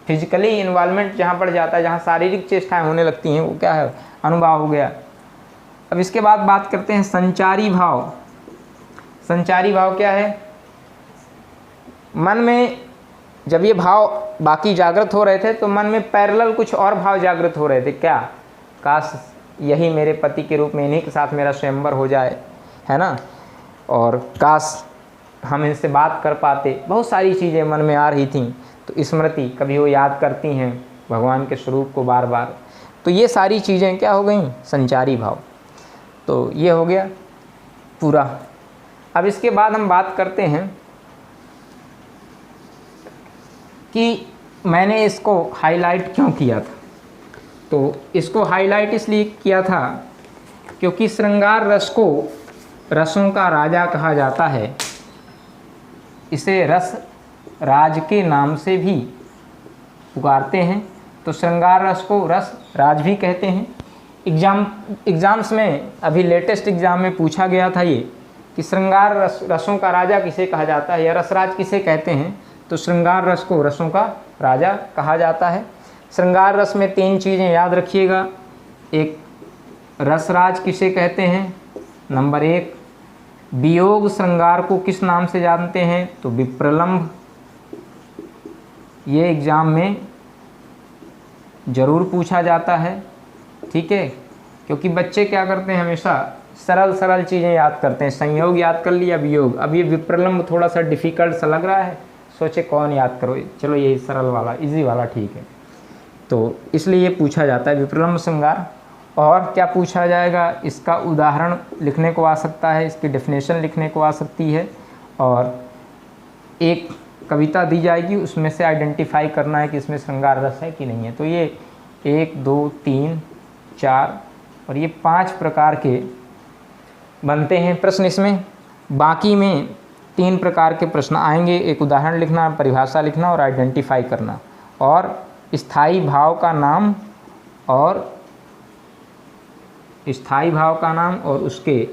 फिजिकली इन्वॉल्वमेंट जहाँ पर जाता है, जहाँ शारीरिक चेष्टाएं होने लगती हैं, वो क्या है? अनुभाव हो गया। अब इसके बाद बात करते हैं संचारी भाव। संचारी भाव क्या है? मन में जब ये भाव बाकी जागृत हो रहे थे तो मन में पैरेलल कुछ और भाव जागृत हो रहे थे। क्या? काश यही मेरे पति के रूप में, इन्हीं के साथ मेरा स्वयंवर हो जाए, है ना, और काश हम इनसे बात कर पाते। बहुत सारी चीज़ें मन में आ रही थीं। तो स्मृति, कभी वो याद करती हैं भगवान के स्वरूप को बार बार। तो ये सारी चीज़ें क्या हो गई? संचारी भाव। तो ये हो गया पूरा। अब इसके बाद हम बात करते हैं कि मैंने इसको हाईलाइट क्यों किया था। तो इसको हाईलाइट इसलिए किया था क्योंकि श्रृंगार रस को रसों का राजा कहा जाता है। इसे रस राज के नाम से भी पुकारते हैं। तो श्रृंगार रस को रस राज भी कहते हैं। एग्ज़ाम्स में अभी लेटेस्ट एग्ज़ाम में पूछा गया था ये कि श्रृंगार रसों का राजा किसे कहा जाता है या रसराज किसे कहते हैं। तो श्रृंगार रस को रसों का राजा कहा जाता है। श्रृंगार रस में 3 चीज़ें याद रखिएगा। एक, रसराज किसे कहते हैं। नंबर 1, वियोग श्रृंगार को किस नाम से जानते हैं? तो विप्रलंभ। ये एग्ज़ाम में ज़रूर पूछा जाता है, ठीक है, क्योंकि बच्चे क्या करते हैं, हमेशा सरल सरल चीज़ें याद करते हैं। संयोग याद कर लिया, वियोग। अब ये विप्रलंभ थोड़ा सा डिफ़िकल्ट सा लग रहा है, सोचे कौन याद करो, चलो यही सरल वाला, इजी वाला ठीक है। तो इसलिए ये पूछा जाता है विप्रलंभ श्रृंगार। और क्या पूछा जाएगा? इसका उदाहरण लिखने को आ सकता है, इसकी डेफिनेशन लिखने को आ सकती है, और एक कविता दी जाएगी, उसमें से आइडेंटिफाई करना है कि इसमें श्रृंगार रस है कि नहीं है। तो ये 1 2 3 4 और ये 5 प्रकार के बनते हैं प्रश्न इसमें। बाकी में 3 प्रकार के प्रश्न आएंगे, एक उदाहरण लिखना, परिभाषा लिखना और आइडेंटिफाई करना, और स्थायी भाव का नाम और स्थायी भाव का नाम और उसके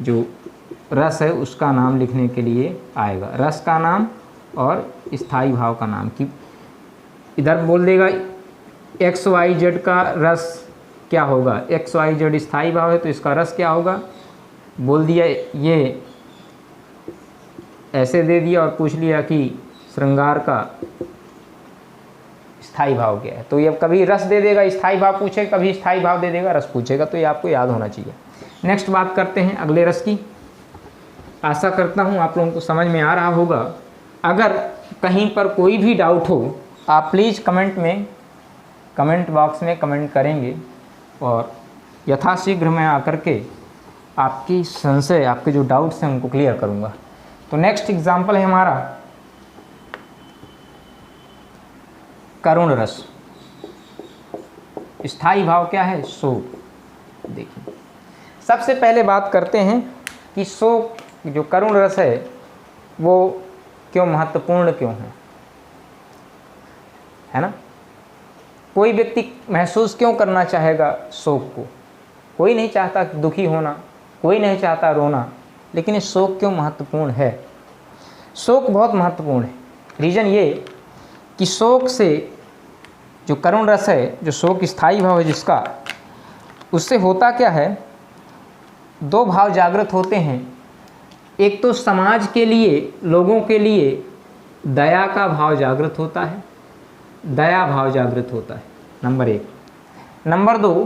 जो रस है उसका नाम लिखने के लिए आएगा। रस का नाम और स्थायी भाव का नाम कि इधर बोल देगा XYZ का रस क्या होगा, XYZ स्थायी भाव है तो इसका रस क्या होगा, बोल दिया ये ऐसे दे दिया और पूछ लिया कि श्रृंगार का स्थायी भाव क्या है। तो ये कभी रस दे देगा, स्थायी भाव पूछेगा, कभी स्थायी भाव दे देगा, रस पूछेगा। तो ये आपको याद होना चाहिए। नेक्स्ट बात करते हैं अगले रस की। आशा करता हूँ आप लोगों को समझ में आ रहा होगा। अगर कहीं पर कोई भी डाउट हो आप प्लीज़ कमेंट बॉक्स में कमेंट करेंगे और यथाशीघ्र मैं आकर के आपकी संशय, आपके जो डाउट्स हैं उनको क्लियर करूँगा। तो नेक्स्ट एग्जाम्पल है हमारा करुण रस। स्थायी भाव क्या है, शोक। देखिए सबसे पहले बात करते हैं कि शोक जो करुण रस है वो क्यों महत्वपूर्ण क्यों है ना। कोई व्यक्ति महसूस क्यों करना चाहेगा शोक को, कोई नहीं चाहता दुखी होना, कोई नहीं चाहता रोना, लेकिन ये शोक क्यों महत्वपूर्ण है। शोक बहुत महत्वपूर्ण है। रीज़न ये कि शोक से जो करुण रस है, जो शोक स्थायी भाव है जिसका, उससे होता क्या है, 2 भाव जागृत होते हैं। एक तो समाज के लिए, लोगों के लिए दया का भाव जागृत होता है, दया भाव जागृत होता है, नंबर 1। नंबर 2,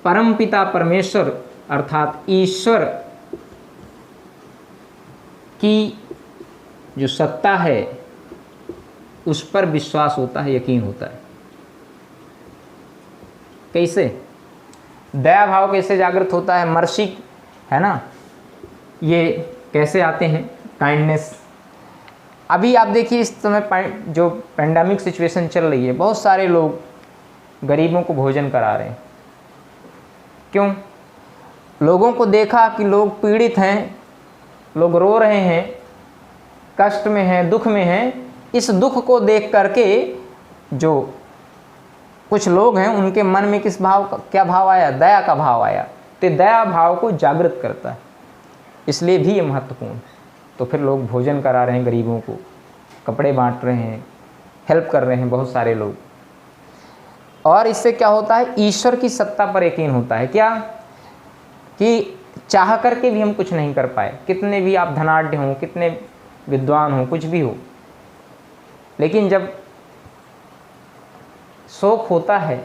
परमपिता परमेश्वर अर्थात ईश्वर की जो सत्ता है उस पर विश्वास होता है, यकीन होता है। कैसे दया भाव कैसे जागृत होता है, मर्सी है ना, ये कैसे आते हैं, काइंडनेस। अभी आप देखिए इस समय जो पेंडेमिक सिचुएशन चल रही है, बहुत सारे लोग गरीबों को भोजन करा रहे हैं। क्यों? लोगों को देखा कि लोग पीड़ित हैं, लोग रो रहे हैं, कष्ट में हैं, दुख में हैं। इस दुख को देख करके जो कुछ लोग हैं उनके मन में किस भाव का, क्या भाव आया, दया का भाव आया। तो दया भाव को जागृत करता है, इसलिए भी ये महत्वपूर्ण। तो फिर लोग भोजन करा रहे हैं गरीबों को, कपड़े बांट रहे हैं, हेल्प कर रहे हैं बहुत सारे लोग। और इससे क्या होता है, ईश्वर की सत्ता पर यकीन होता है। क्या कि चाह करके भी हम कुछ नहीं कर पाए, कितने भी आप धनाढ्य हों, कितने विद्वान हों, कुछ भी हो, लेकिन जब शोक होता है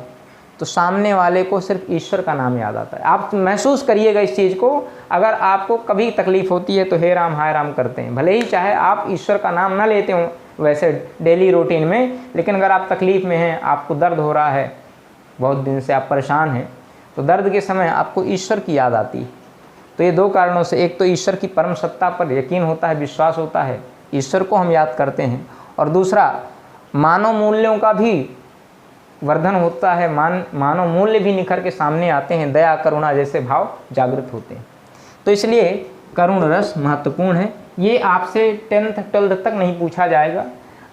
तो सामने वाले को सिर्फ ईश्वर का नाम याद आता है। आप महसूस करिएगा इस चीज़ को। अगर आपको कभी तकलीफ़ होती है तो हे राम हाय राम करते हैं, भले ही चाहे आप ईश्वर का नाम ना लेते हो वैसे डेली रूटीन में, लेकिन अगर आप तकलीफ़ में हैं, आपको दर्द हो रहा है, बहुत दिन से आप परेशान हैं, तो दर्द के समय आपको ईश्वर की याद आती है। तो ये 2 कारणों से, एक तो ईश्वर की परम सत्ता पर यकीन होता है, विश्वास होता है, ईश्वर को हम याद करते हैं, और दूसरा मानव मूल्यों का भी वर्धन होता है, मानव मूल्य भी निखर के सामने आते हैं, दया करुणा जैसे भाव जागृत होते हैं। तो इसलिए करुण रस महत्वपूर्ण है। ये आपसे 10th 12th तक नहीं पूछा जाएगा।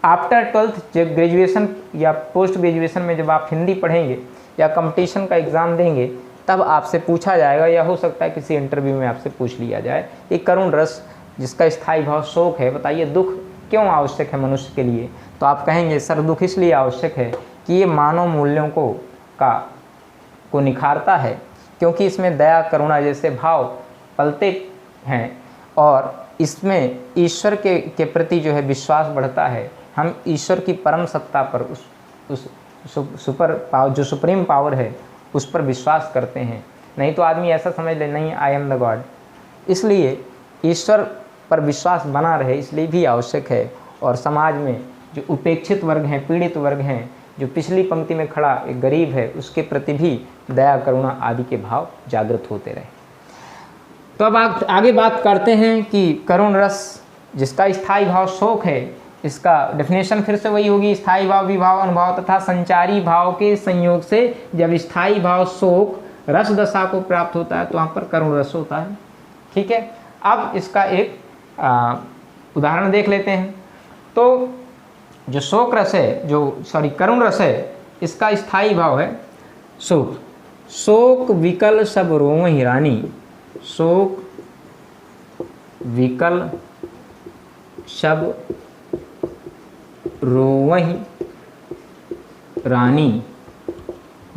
आफ्टर 12th ग्रेजुएशन या पोस्ट ग्रेजुएशन में जब आप हिंदी पढ़ेंगे या कंपटीशन का एग्ज़ाम देंगे तब आपसे पूछा जाएगा, या हो सकता है किसी इंटरव्यू में आपसे पूछ लिया जाए। ये करुण रस जिसका स्थायी भाव शोक है, बताइए दुख क्यों आवश्यक है मनुष्य के लिए। तो आप कहेंगे सर दुख इसलिए आवश्यक है कि ये मानव मूल्यों को निखारता है, क्योंकि इसमें दया करुणा जैसे भाव पलते हैं, और इसमें ईश्वर के प्रति जो है विश्वास बढ़ता है। हम ईश्वर की परम सत्ता पर, उस सुपर पावर, जो सुप्रीम पावर है, उस पर विश्वास करते हैं। नहीं तो आदमी ऐसा समझ ले, नहीं आई एम द गॉड। इसलिए ईश्वर पर विश्वास बना रहे, इसलिए भी आवश्यक है। और समाज में जो उपेक्षित वर्ग हैं, पीड़ित वर्ग हैं, जो पिछली पंक्ति में खड़ा एक गरीब है, उसके प्रति भी दया करुणा आदि के भाव जागृत होते रहे। तो अब आगे बात करते हैं कि करुण रस जिसका स्थायी भाव शोक है, इसका डेफिनेशन फिर से वही होगी, स्थायी भाव, विभाव, अनुभाव तथा संचारी भाव के संयोग से जब स्थायी भाव शोक रस दशा को प्राप्त होता है तो वहाँ पर करुण रस होता है। ठीक है, अब इसका एक उदाहरण देख लेते हैं। तो जो शोक रस है, करुण रस है, इसका स्थायी भाव है शोक। शोक विकल सब रोवहि रानी, शोक विकल सब रोवहि रानी।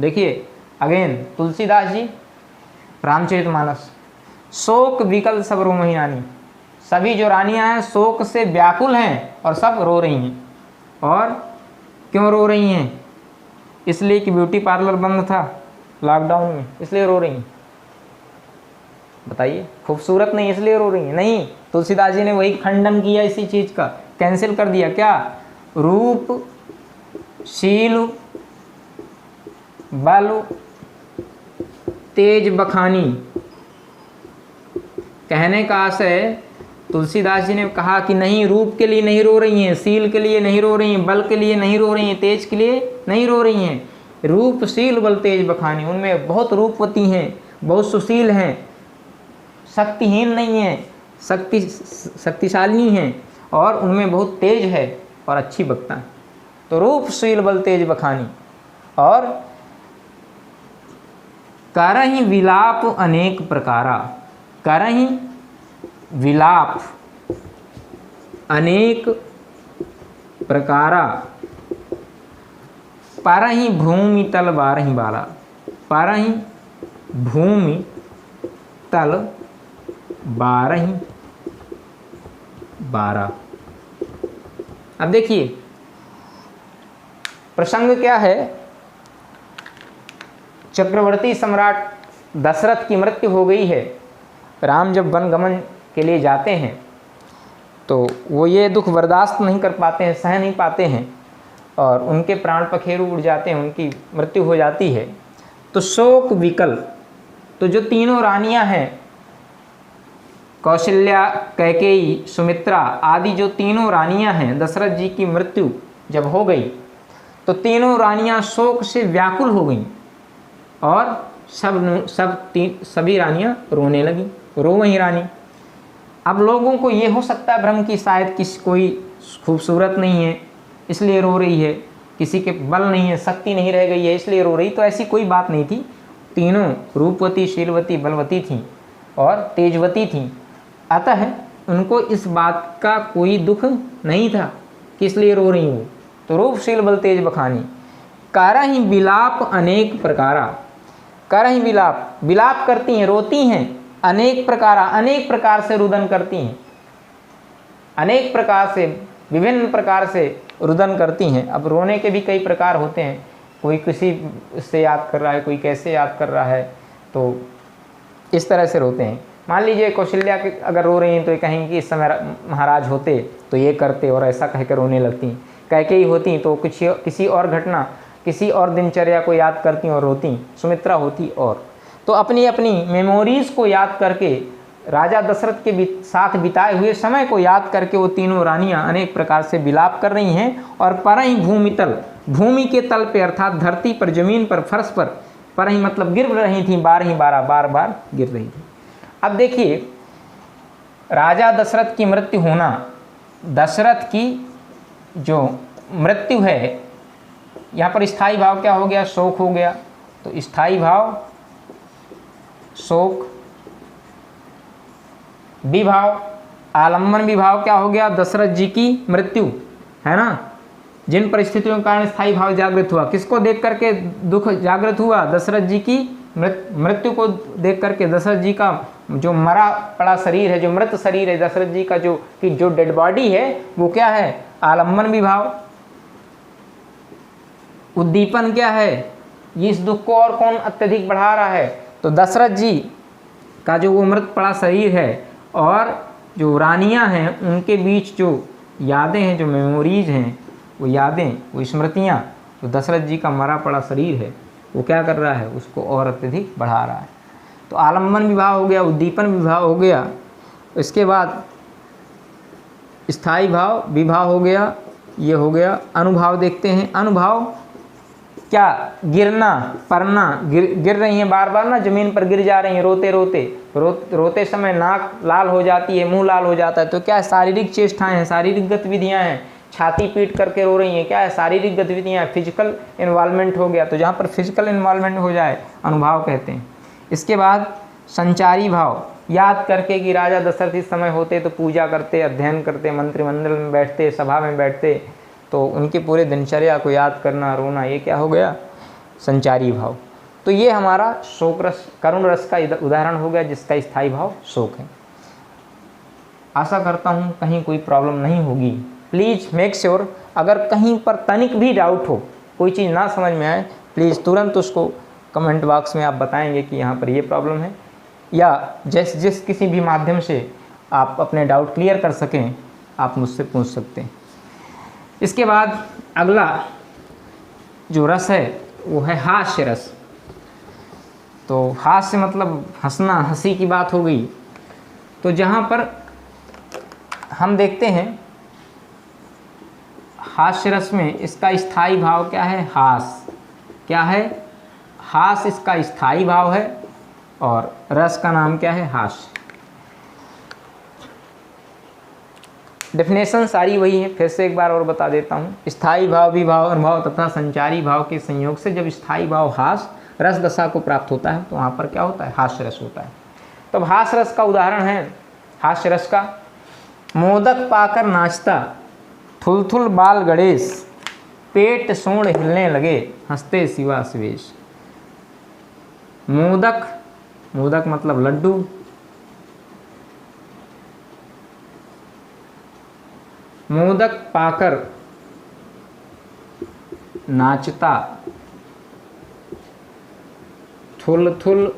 देखिए अगेन तुलसीदास जी, रामचरितमानस, शोक विकल सब रोवहि रानी, सभी जो रानियां हैं शोक से व्याकुल हैं और सब रो रही हैं। और क्यों रो रही हैं? इसलिए कि ब्यूटी पार्लर बंद था लॉकडाउन में, इसलिए रो रही हैं। बताइए, खूबसूरत नहीं इसलिए रो रही हैं? नहीं, तुलसीदास जी ने वही खंडन किया, इसी चीज का कैंसिल कर दिया। क्या? रूप शील बल तेज बखानी। कहने का आशय, तुलसीदास जी ने कहा कि नहीं, रूप के लिए नहीं रो रही हैं, शील के लिए नहीं रो रही हैं, बल के लिए नहीं रो रही हैं, तेज के लिए नहीं रो रही हैं। रूप शील बल तेज बखानी, उनमें बहुत रूपवती हैं, बहुत सुशील हैं, शक्तिहीन नहीं हैं, शक्तिशाली हैं, और उनमें बहुत तेज है और अच्छी बकता है। तो रूप शील बल तेज बखानी। और करहि विलाप अनेक प्रकारा, करहि विलाप अनेक प्रकारा, परहि भूमि तल बारहि बारा, परहि भूमि तल बारहि बारा। अब देखिए प्रसंग क्या है। चक्रवर्ती सम्राट दशरथ की मृत्यु हो गई है। राम जब वनगमन के लिए जाते हैं तो वो ये दुख बर्दाश्त नहीं कर पाते हैं, सह नहीं पाते हैं, और उनके प्राण पखेरु उड़ जाते हैं, उनकी मृत्यु हो जाती है। तो शोक विकल, तो जो तीनों रानियां हैं, कौशल्या, कैकेयी, सुमित्रा आदि जो तीनों रानियां हैं, दशरथ जी की मृत्यु जब हो गई तो तीनों रानियां शोक से व्याकुल हो गईं और सभी रानियां रोने लगीं, रोवहि रानी। अब लोगों को ये हो सकता है भ्रम कि शायद कोई खूबसूरत नहीं है इसलिए रो रही है, किसी के बल नहीं है, शक्ति नहीं रह गई है इसलिए रो रही। तो ऐसी कोई बात नहीं थी। तीनों रूपवती, शीलवती, बलवती थीं और तेजवती थीं। अतः उनको इस बात का कोई दुख नहीं था कि इसलिए रो रही हूँ। तो रूप शील बल तेज बखानी। करहि विलाप अनेक प्रकारा, करहि विलाप, विलाप करती हैं, रोती हैं, अनेक प्रकारा, अनेक प्रकार से रुदन करती हैं, अनेक प्रकार से, विभिन्न प्रकार से रुदन करती हैं। अब रोने के भी कई प्रकार होते हैं, कोई किसी से याद कर रहा है, कोई कैसे याद कर रहा है, तो इस तरह से रोते हैं। मान लीजिए कौशल्या के अगर रो रही हैं तो ये कहेंगे कि इस समय महाराज होते तो ये करते, और ऐसा कहकर रोने लगती। कैकेयी होती तो कुछ किसी और घटना, किसी और दिनचर्या को याद करती और रोती। सुमित्रा होती और, तो अपनी अपनी मेमोरीज को याद करके, राजा दशरथ के साथ बिताए हुए समय को याद करके वो तीनों रानियां अनेक प्रकार से विलाप कर रही हैं। और परहि भूमि तल, भूमि के तल पे अर्थात धरती पर, जमीन पर, फर्श पर, परहि मतलब गिर रही थी, बारहि बारा, बार बार गिर रही थी। अब देखिए राजा दशरथ की मृत्यु होना, दशरथ की जो मृत्यु है, यहाँ पर स्थायी भाव क्या हो गया? शोक हो गया। तो स्थायी भाव शोक, विभाव, आलम्बन विभाव क्या हो गया? दशरथ जी की मृत्यु, है ना। जिन परिस्थितियों के कारण स्थायी भाव जागृत हुआ, किसको देख करके दुख जागृत हुआ? दशरथ जी की मृत्यु को देख करके। दशरथ जी का जो मरा पड़ा शरीर है, जो मृत शरीर है दशरथ जी का, जो डेड बॉडी है, वो क्या है? आलम्बन विभाव। उद्दीपन क्या है? ये इस दुख को और कौन अत्यधिक बढ़ा रहा है? तो दशरथ जी का जो वो मृत पड़ा शरीर है और जो रानियां हैं उनके बीच जो यादें हैं, जो मेमोरीज हैं, वो यादें, वो स्मृतियाँ, तो दशरथ जी का मरा पड़ा शरीर है वो क्या कर रहा है? उसको और अत्यधिक बढ़ा रहा है। तो आलम्बन विभाव हो गया, उद्दीपन विभाव हो गया। इसके बाद स्थाई भाव, विभाव हो गया, ये हो गया। अनुभाव देखते हैं। अनुभाव क्या, गिरना, पड़ना, गिर रही हैं बार बार ना, ज़मीन पर गिर जा रही हैं रोते रोते, रोते समय नाक लाल हो जाती है, मुंह लाल हो जाता है, तो क्या शारीरिक चेष्टाएं हैं, शारीरिक गतिविधियां हैं। छाती पीट करके रो रही हैं, क्या है, शारीरिक गतिविधियां, फिजिकल इन्वॉल्वमेंट हो गया। तो जहाँ पर फिजिकल इन्वॉल्वमेंट हो जाए अनुभाव कहते हैं। इसके बाद संचारी भाव, याद करके कि राजा दशरथ इस समय होते तो पूजा करते, अध्ययन करते, मंत्रिमंडल में बैठते, सभा में बैठते, तो उनके पूरे दिनचर्या को याद करना, रोना, ये क्या हो गया, संचारी भाव। तो ये हमारा शोक रस, करुण रस का उदाहरण हो गया, जिसका स्थायी भाव शोक है। आशा करता हूँ कहीं कोई प्रॉब्लम नहीं होगी। प्लीज़ मेक श्योर, अगर कहीं पर तनिक भी डाउट हो, कोई चीज़ ना समझ में आए, प्लीज़ तुरंत उसको कमेंट बॉक्स में आप बताएंगे कि यहाँ पर ये प्रॉब्लम है, या जिस किसी भी माध्यम से आप अपने डाउट क्लियर कर सकें, आप मुझसे पूछ सकते हैं। इसके बाद अगला जो रस है वो है हास्य रस। तो हास्य मतलब हंसना, हंसी की बात हो गई। तो जहाँ पर हम देखते हैं हास्य रस में इसका स्थायी भाव क्या है, हास। क्या है, हास इसका स्थायी भाव है, और रस का नाम क्या है, हास्य। डेफिनेशन सारी वही है, फिर से एक बार और बता देता हूँ। स्थायी भाव, विभाव, अनुभाव तथा संचारी भाव के संयोग से जब स्थायी भाव हास रस दशा को प्राप्त होता है, तो वहाँ पर क्या होता है, हास्य रस होता है। तो हास्य रस का उदाहरण है, हास्य रस का, मोदक पाकर नाचता, थुलथुल बाल गणेश, पेट सूंड हिलने लगे, हंसते शिवा शिवेश। मोदक, मोदक मतलब लड्डू, मोदक पाकर नाचता, थुलथुल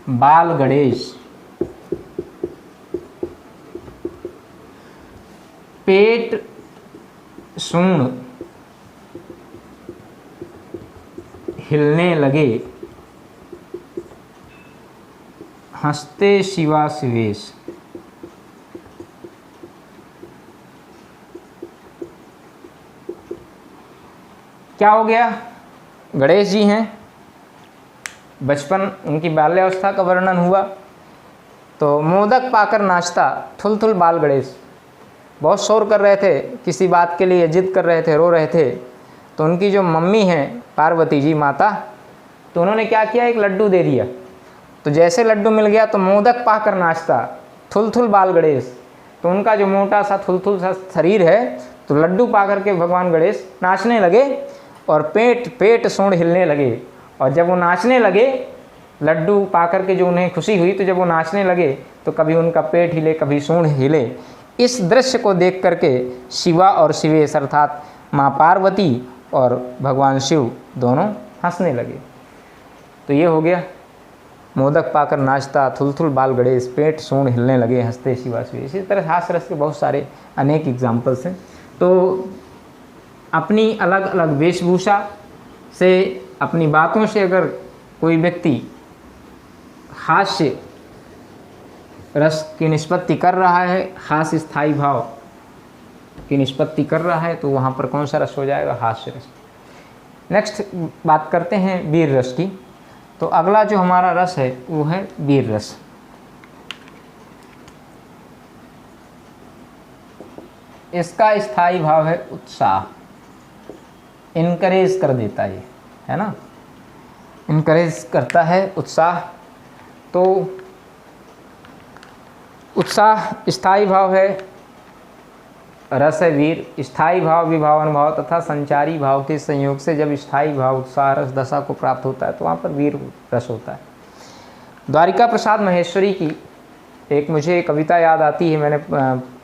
बाल गणेश, पेट सूंड हिलने लगे, हंसते शिवा शिवेश। क्या हो गया, गणेश जी हैं, बचपन उनकी बाल्यावस्था का वर्णन हुआ। तो मोदक पाकर नाचता, थुलथुल बाल गणेश, बहुत शोर कर रहे थे, किसी बात के लिए जिद कर रहे थे, रो रहे थे। तो उनकी जो मम्मी हैं पार्वती जी माता, तो उन्होंने क्या किया, एक लड्डू दे दिया। तो जैसे लड्डू मिल गया तो मोदक पाकर नाचता, थुलथुल बाल गणेश। तो उनका जो मोटा सा थुलथुल सा शरीर है, तो लड्डू पा करके भगवान गणेश नाचने लगे, और पेट सूंड हिलने लगे। और जब वो नाचने लगे, लड्डू पा करके जो उन्हें खुशी हुई, तो जब वो नाचने लगे तो कभी उनका पेट हिले, कभी सूंड हिले। इस दृश्य को देख करके शिवा और शिवेश अर्थात माँ पार्वती और भगवान शिव दोनों हंसने लगे। तो ये हो गया, मोदक पाकर नाचता, थुलथुल बाल गणेश, पेट सूंड हिलने लगे, हंसते शिवा शिवेश। इसी तरह हास्य रस के बहुत सारे अनेक एग्जाम्पल्स हैं। तो अपनी अलग अलग वेशभूषा से, अपनी बातों से अगर कोई व्यक्ति हास्य रस की निष्पत्ति कर रहा है, हास्य स्थायी भाव की निष्पत्ति कर रहा है, तो वहाँ पर कौन सा रस हो जाएगा, हास्य रस। नेक्स्ट बात करते हैं वीर रस की। तो अगला जो हमारा रस है वो है वीर रस। इसका स्थायी भाव है उत्साह, इनकरेज कर देता है ना, इनकरेज करता है उत्साह। तो उत्साह स्थायी भाव है, रस है वीर। स्थायी भाव, विभाव, अनुभाव तथा संचारी भाव के संयोग से जब स्थायी भाव उत्साह रस दशा को प्राप्त होता है, तो वहाँ पर वीर रस होता है। द्वारिका प्रसाद महेश्वरी की एक मुझे कविता याद आती है, मैंने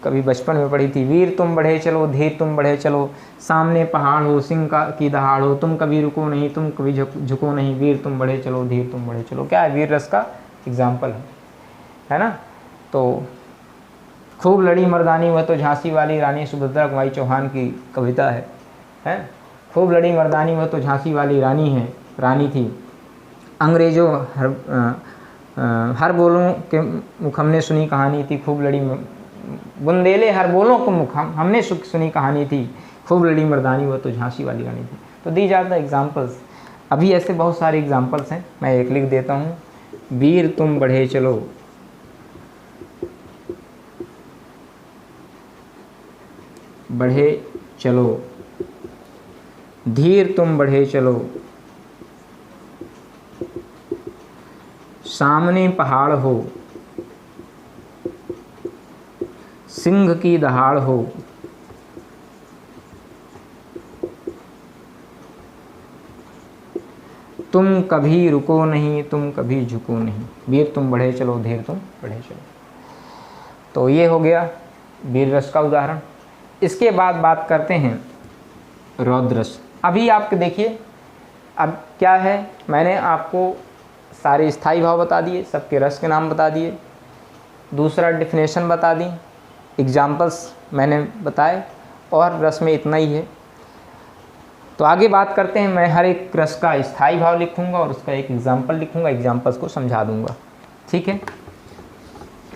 कभी बचपन में पढ़ी थी। वीर तुम बढ़े चलो, धीर तुम बढ़े चलो, सामने पहाड़ हो, सिंह की दहाड़ हो, तुम कभी रुको नहीं, तुम कभी झुको नहीं, वीर तुम बढ़े चलो, धीर तुम बढ़े चलो। क्या है, वीर रस का एग्जाम्पल है ना। तो खूब लड़ी मर्दानी वह तो झांसी वाली रानी सुभद्रा कुमारी चौहान की कविता है। खूब लड़ी मर्दानी वह तो झांसी वाली रानी थी। अंग्रेजों हर बोलों के मुख हमने सुनी कहानी थी, खूब लड़ी बुंदेले हर बोलों के मुख हमने सुनी कहानी थी, खूब लड़ी मर्दानी वह तो झांसी वाली रानी थी। तो दीज आर द एग्जाम्पल्स। अभी ऐसे बहुत सारे एग्जाम्पल्स हैं, मैं एक लिख देता हूँ। वीर तुम बढ़े चलो, बढ़े चलो, धीर तुम बढ़े चलो, सामने पहाड़ हो, सिंह की दहाड़ हो, तुम कभी रुको नहीं, तुम कभी झुको नहीं, वीर तुम बढ़े चलो, धीर तुम बढ़े चलो। तो ये हो गया वीर रस का उदाहरण। इसके बाद बात करते हैं रौद्र रस। अभी आपके देखिए, अब क्या है, मैंने आपको सारे स्थायी भाव बता दिए, सबके रस के नाम बता दिए, दूसरा डिफिनेशन बता दी, एग्जाम्पल्स मैंने बताए, और रस में इतना ही है। तो आगे बात करते हैं। मैं हर एक रस का स्थायी भाव लिखूंगा और उसका एक एग्जाम्पल लिखूंगा, एग्जाम्पल्स को समझा दूंगा, ठीक है।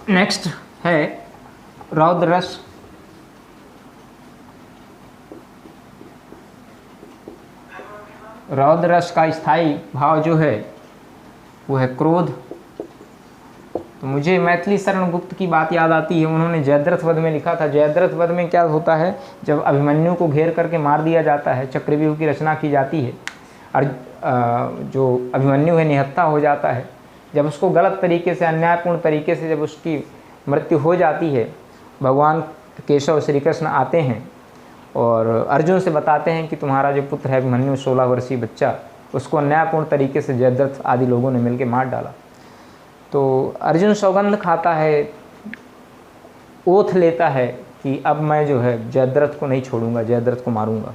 नेक्स्ट है रौद्र रस। रौद्र रस का स्थायी भाव जो है वो है क्रोध। तो मुझे मैथिली शरण गुप्त की बात याद आती है, उन्होंने जयद्रथ वध में लिखा था। जयद्रथ वध में क्या होता है, जब अभिमन्यु को घेर करके मार दिया जाता है, चक्रव्यूह की रचना की जाती है, और जो अभिमन्यु है निहत्था हो जाता है। जब उसको गलत तरीके से, अन्यायपूर्ण तरीके से जब उसकी मृत्यु हो जाती है, भगवान केशव श्री कृष्ण आते हैं और अर्जुन से बताते हैं कि तुम्हारा जो पुत्र है अभिमन्यु 16 वर्षीय बच्चा, उसको अन्यायपूर्ण तरीके से जयद्रथ आदि लोगों ने मिलकर मार डाला। तो अर्जुन सौगंध खाता है, ओथ लेता है कि अब मैं जो है जयद्रथ को नहीं छोड़ूंगा, जयद्रथ को मारूंगा।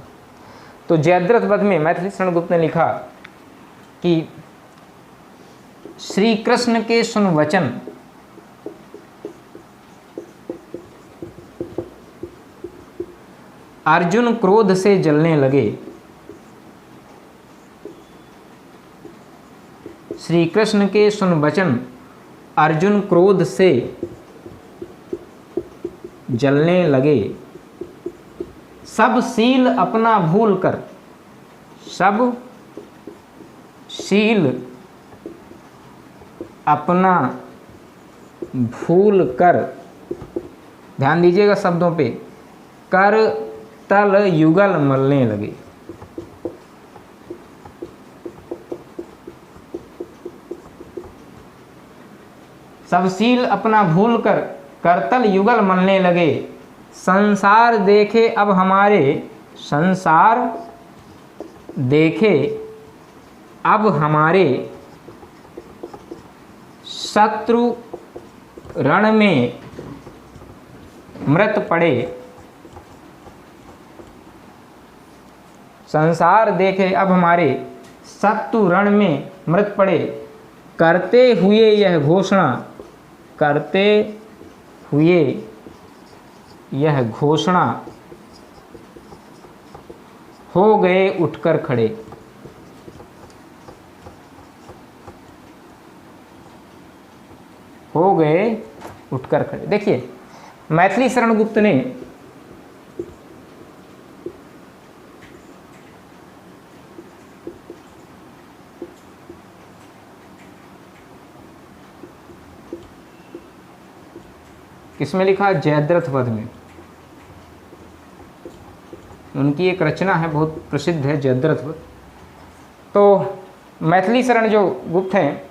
तो जयद्रथ वध में मैथिली शरण गुप्त ने लिखा कि श्री कृष्ण के सुन वचन, अर्जुन क्रोध से जलने लगे। श्री कृष्ण के सुन वचन, अर्जुन क्रोध से जलने लगे। सब शील अपना भूल कर, सब शील अपना भूल कर, ध्यान दीजिएगा शब्दों पे, कर तल युगल मलने लगे। सब शील अपना भूल कर करतल युगल मलने लगे। संसार देखे अब हमारे, संसार देखे अब हमारे, शत्रु रण में मृत पड़े। संसार देखे अब हमारे, शत्रु रण में मृत पड़े। करते हुए यह घोषणा, करते हुए यह घोषणा, हो गए उठकर खड़े। हो गए उठकर खड़े। देखिए मैथिली शरण गुप्त ने किसमें लिखा, जयद्रथ वध में। उनकी एक रचना है, बहुत प्रसिद्ध है, जयद्रथ वध। तो मैथिली शरण जो गुप्त हैं,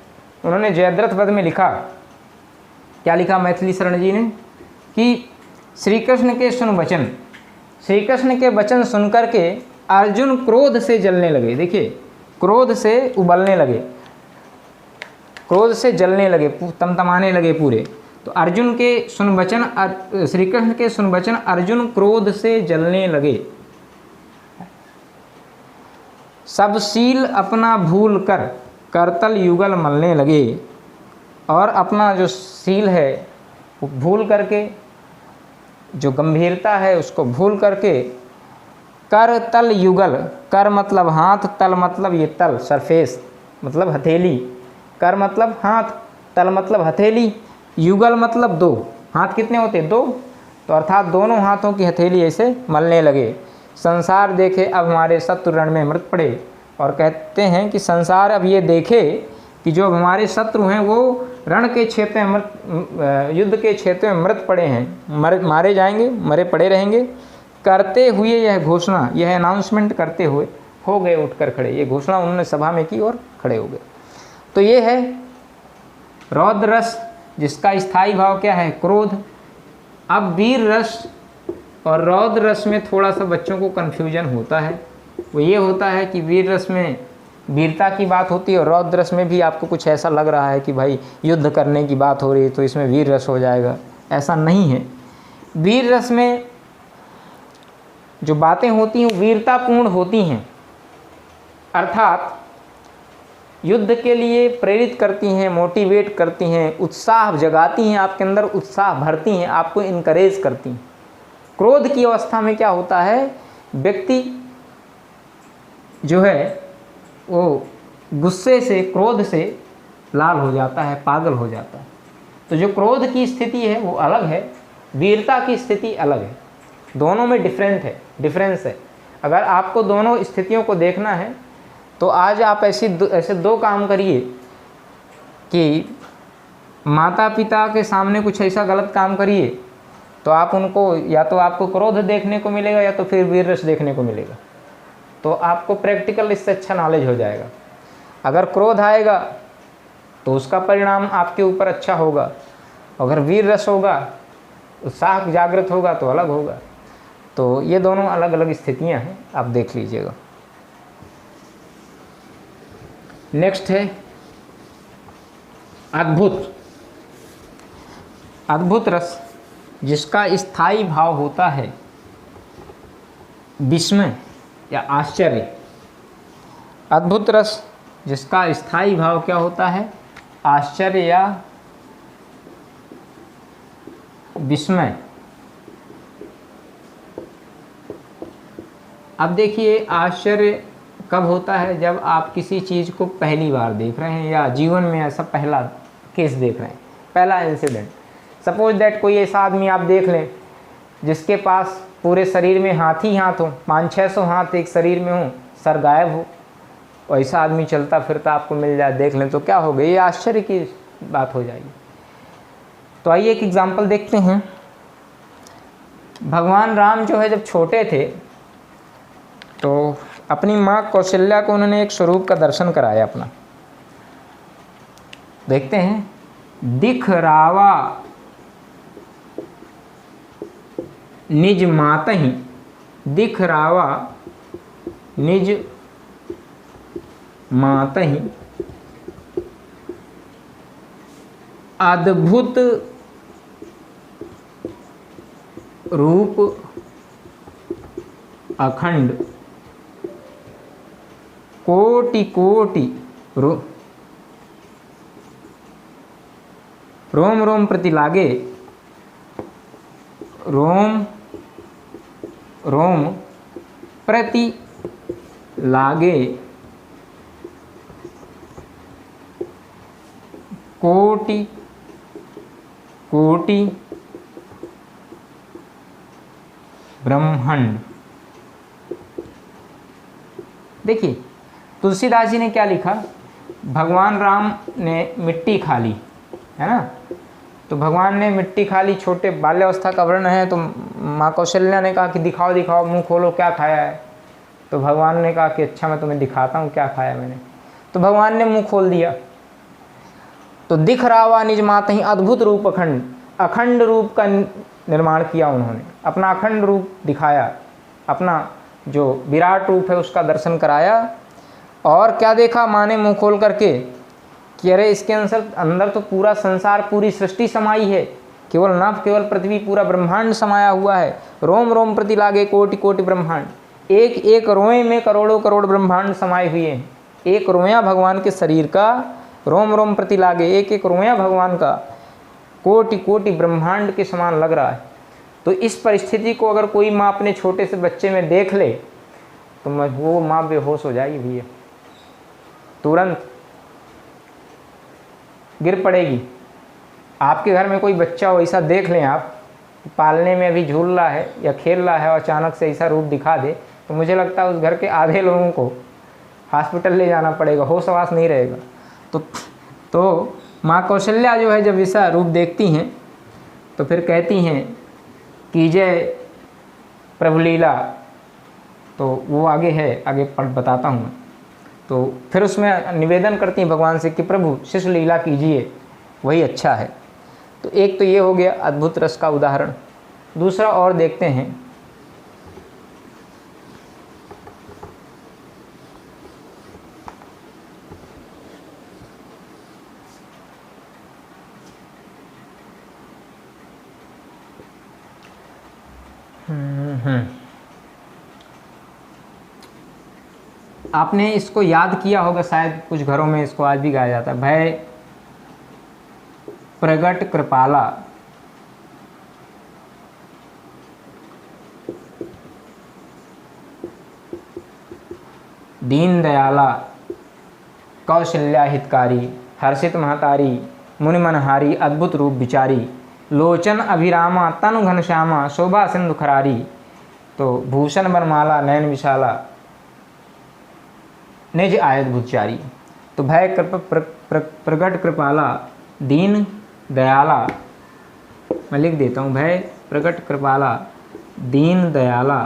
उन्होंने जयद्रथ वध में लिखा, क्या लिखा मैथिली शरण जी ने, कि श्री कृष्ण के सुन वचन, श्री कृष्ण के वचन सुनकर के अर्जुन क्रोध से जलने लगे। देखिए क्रोध से उबलने लगे, क्रोध से जलने लगे, तमतमाने लगे पूरे। तो अर्जुन के सुन वचन, श्री कृष्ण के सुन वचन, अर्जुन क्रोध से जलने लगे। सब शील अपना भूल कर करतल युगल मलने लगे। और अपना जो शील है वो भूल करके, जो गंभीरता है उसको भूल करके कर तल युगल, कर मतलब हाथ, तल मतलब ये तल सरफेस मतलब हथेली, कर मतलब हाथ, तल मतलब हथेली, युगल मतलब दो, हाथ कितने होते हैं? दो, तो अर्थात दोनों हाथों की हथेली ऐसे मलने लगे। संसार देखे अब हमारे शत्रु रण में मृत पड़े, और कहते हैं कि संसार अब ये देखे कि जो हमारे शत्रु हैं वो रण के क्षेत्र में मृत, युद्ध के क्षेत्र में मृत पड़े हैं, मारे जाएंगे, मरे पड़े रहेंगे। करते हुए यह घोषणा, यह अनाउंसमेंट करते हुए हो गए उठकर खड़े, ये घोषणा उन्होंने सभा में की और खड़े हो गए। तो ये है रौद्र रस, जिसका स्थायी भाव क्या है? क्रोध। अब वीर रस और रौद्र रस में थोड़ा सा बच्चों को कन्फ्यूजन होता है। वो ये होता है कि वीर रस में वीरता की बात होती है और रौद्र रस में भी आपको कुछ ऐसा लग रहा है कि भाई युद्ध करने की बात हो रही है तो इसमें वीर रस हो जाएगा, ऐसा नहीं है। वीर रस में जो बातें होती हैं वीरतापूर्ण होती हैं, अर्थात युद्ध के लिए प्रेरित करती हैं, मोटिवेट करती हैं, उत्साह जगाती हैं, आपके अंदर उत्साह भरती हैं, आपको इनकरेज करती हैं। क्रोध की अवस्था में क्या होता है? व्यक्ति जो है वो गुस्से से, क्रोध से लाल हो जाता है, पागल हो जाता है। तो जो क्रोध की स्थिति है वो अलग है, वीरता की स्थिति अलग है, दोनों में डिफरेंस है। अगर आपको दोनों स्थितियों को देखना है तो आज आप ऐसे दो काम करिए कि माता पिता के सामने कुछ ऐसा गलत काम करिए तो आप उनको, या तो आपको क्रोध देखने को मिलेगा या तो फिर वीर रस देखने को मिलेगा। तो आपको प्रैक्टिकल इससे अच्छा नॉलेज हो जाएगा। अगर क्रोध आएगा तो उसका परिणाम आपके ऊपर अच्छा होगा, अगर वीर रस होगा, उत्साह जागृत होगा तो अलग होगा। तो ये दोनों अलग अलग स्थितियां हैं, आप देख लीजिएगा। नेक्स्ट है अद्भुत। अद्भुत रस, जिसका स्थायी भाव होता है विस्मय या आश्चर्य। अद्भुत रस जिसका स्थायी भाव क्या होता है? आश्चर्य या विस्मय। अब देखिए आश्चर्य कब होता है? जब आप किसी चीज़ को पहली बार देख रहे हैं या जीवन में ऐसा पहला केस देख रहे हैं, पहला इंसिडेंट। सपोज दैट कोई ऐसा आदमी आप देख लें जिसके पास पूरे शरीर में हाथ ही हाथ हो, 500-600 हाथ एक शरीर में हो, सर गायब हो, वैसा आदमी चलता फिरता आपको मिल जाए, देख लें, तो क्या हो गई? ये आश्चर्य की बात हो जाएगी। तो आइए एक एग्जाम्पल देखते हैं। भगवान राम जो है जब छोटे थे तो अपनी माँ कौशल्या को उन्होंने एक स्वरूप का दर्शन कराया अपना। देखते हैं। दिख रावा निज मातहि, दिख रावा निज मातहि, अद्भुत रूप अखंड, कोटि कोटि रोम रोम प्रति लागे, रोम रोम प्रति लागे, कोटि कोटि ब्रह्मांड। देखिए तुलसीदास जी ने क्या लिखा? भगवान राम ने मिट्टी खा ली, है ना। तो भगवान ने मिट्टी खा ली, छोटे बाल्यावस्था का वर्ण है। तो माँ कौशल्या ने कहा कि दिखाओ दिखाओ, मुंह खोलो, क्या खाया है। तो भगवान ने कहा कि अच्छा मैं तुम्हें दिखाता हूँ क्या खाया मैंने। तो भगवान ने मुंह खोल दिया। तो दिख रावा निज मातहि, अद्भुत रूप अखंड, अखंड रूप का निर्माण किया उन्होंने, अपना अखंड रूप दिखाया, अपना जो विराट रूप है उसका दर्शन कराया। और क्या देखा माँ ने मुँह खोल करके कि अरे इसके अंदर तो पूरा संसार, पूरी सृष्टि समाई है, केवल न केवल पृथ्वी, पूरा ब्रह्मांड समाया हुआ है। रोम रोम प्रति लागे कोटि कोटि ब्रह्मांड, एक एक रोए में करोड़ों करोड़ ब्रह्मांड समाये हुए हैं। एक रोया भगवान के शरीर का रोम रोम प्रति लागे, एक एक रोया भगवान का कोटि कोटि ब्रह्मांड के समान लग रहा है। तो इस परिस्थिति को अगर कोई माँ अपने छोटे से बच्चे में देख ले तो वो माँ बेहोश हो जाएगी भैया, तुरंत गिर पड़ेगी। आपके घर में कोई बच्चा वैसा देख लें आप, पालने में अभी झूल रहा है या खेल रहा है और अचानक से ऐसा रूप दिखा दे, तो मुझे लगता है उस घर के आधे लोगों को हॉस्पिटल ले जाना पड़ेगा, होश आवास नहीं रहेगा। तो माँ कौशल्या जो है जब ऐसा रूप देखती हैं तो फिर कहती हैं कीजिए प्रभु लीला। तो वो आगे है, आगे पढ़ बताता हूँ मैं। तो फिर उसमें निवेदन करती हैं भगवान से कि प्रभु शिशु लीला कीजिए, वही अच्छा है। तो एक तो ये हो गया अद्भुत रस का उदाहरण। दूसरा और देखते हैं, आपने इसको याद किया होगा शायद, कुछ घरों में इसको आज भी गाया जाता है। भय प्रगट कृपाला, दीन दयाला, कौशल्या हितकारी, हर्षित महतारी, मुनिमनहारी, अद्भुत रूप विचारी, लोचन अभिरामा, तनु घनश्यामा, शोभा सिंधु खरारी। तो भूषण वरमाला, नयन विशाला, निज आयत भुचारी। तो भय प्रगट कृपाला, दीन दयाला, मैं लिख देता हूँ, भय प्रगट कृपाला, दीन दयाला,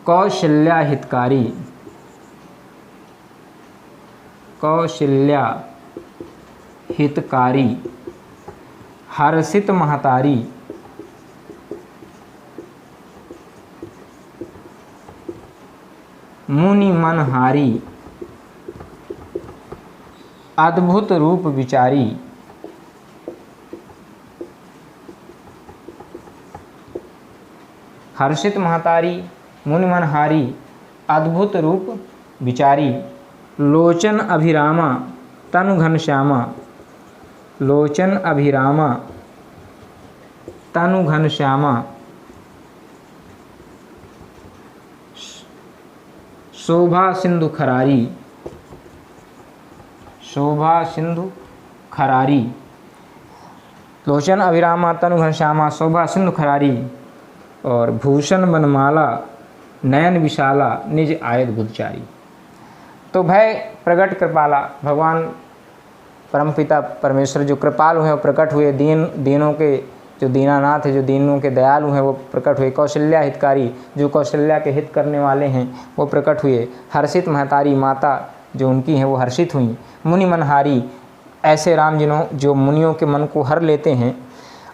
कौशल्या हितकारी, कौशल्या हितकारी, हर्षित महतारी, मुनि मनहारी, अद्भुत रूप विचारी। हर्षित महतारी, मुनि मनहारी, अद्भुत रूप विचारी, लोचन अभिरामा, तनु घनश्यामा, लोचन अभिरामा, तनु घनश्यामा, शोभा सिंधु खरारी, शोभा सिंधु खरारी, लोचन अभिरामा, तनु घनश्यामा, शोभा सिंधु खरारी, और भूषण वनमाला, नयन विशाला, निज आयत बुद्धचारी। तो भय प्रगट कृपाला, भगवान परमपिता परमेश्वर जो कृपालु हैं वो प्रकट हुए, दीनों के जो दीनानाथ है, जो दीनों के दयालु हैं वो प्रकट हुए। कौशल्या हितकारी, जो कौशल्या के हित करने वाले हैं वो प्रकट हुए। हर्षित महतारी, माता जो उनकी हैं वो हर्षित हुई। मुनि मनहारी, ऐसे राम जिन्हों जो मुनियों के मन को हर लेते हैं।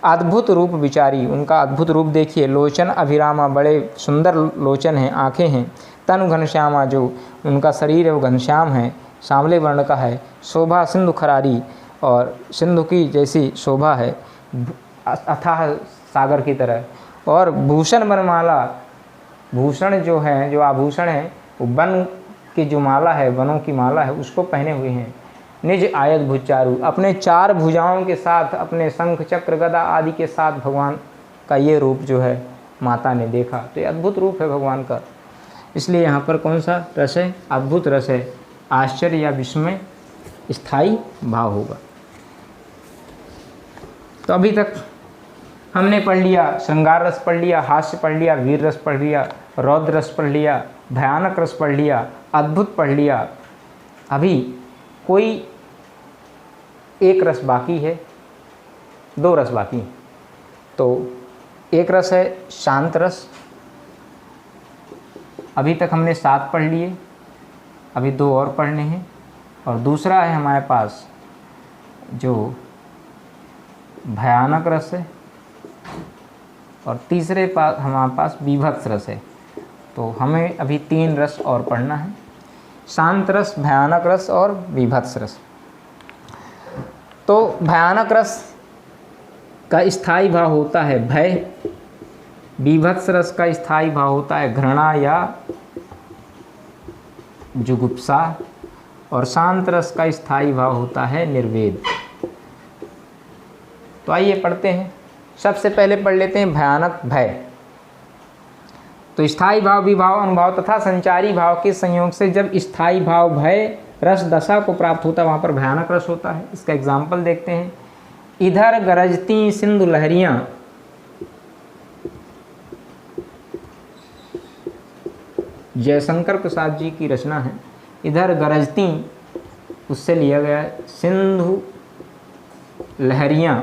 अद्भुत रूप विचारी, उनका अद्भुत रूप देखिए। लोचन अभिरामा, बड़े सुंदर लोचन हैं, आँखें हैं। तनु घनश्यामा, जो उनका शरीर है वो घनश्याम है, सांवले वर्ण का है। शोभा सिंधु खरारी, और सिंधु की जैसी शोभा है, अथाह सागर की तरह। और भूषण वनमाला, भूषण जो है, जो आभूषण है वो वन की जो माला है, वनों की माला है, उसको पहने हुए हैं। निज आयत भुचारू, अपने चार भुजाओं के साथ, अपने शंख चक्र गदा आदि के साथ भगवान का ये रूप जो है माता ने देखा। तो ये अद्भुत रूप है भगवान का। इसलिए यहाँ पर कौन सा रस है? अद्भुत रस है। आश्चर्य या विस्मय स्थायी भाव होगा। तो अभी तक हमने पढ़ लिया, श्रृंगार रस पढ़ लिया, हास्य पढ़ लिया, वीर रस पढ़ लिया, रौद्र रस पढ़ लिया, भयानक रस पढ़ लिया, अद्भुत पढ़ लिया। अभी कोई एक रस बाकी है, दो रस बाकी हैं। तो एक रस है शांत रस, अभी तक हमने 7 पढ़ लिए, अभी 2 और पढ़ने हैं। और दूसरा है हमारे पास जो भयानक रस है, और तीसरे पास हमारे पास बीभत्स रस है। तो हमें अभी 3 रस और पढ़ना है, शांत रस, भयानक रस और बीभत्स रस। तो भयानक रस का स्थायी भाव होता है भय, बीभत्स रस का स्थायी भाव होता है घृणा या जुगुप्सा, और शांत रस का स्थायी भाव होता है निर्वेद। तो आइए पढ़ते हैं। सबसे पहले पढ़ लेते हैं भयानक भय। तो स्थायी भाव, विभाव, अनुभाव तथा संचारी भाव के संयोग से जब स्थायी भाव भय रस दशा को प्राप्त होता है वहाँ पर भयानक रस होता है। इसका एग्जाम्पल देखते हैं। इधर गरजती सिंधु लहरियाँ, जयशंकर प्रसाद जी की रचना है। इधर गरजती उससे लिया गया है, सिंधु लहरियाँ,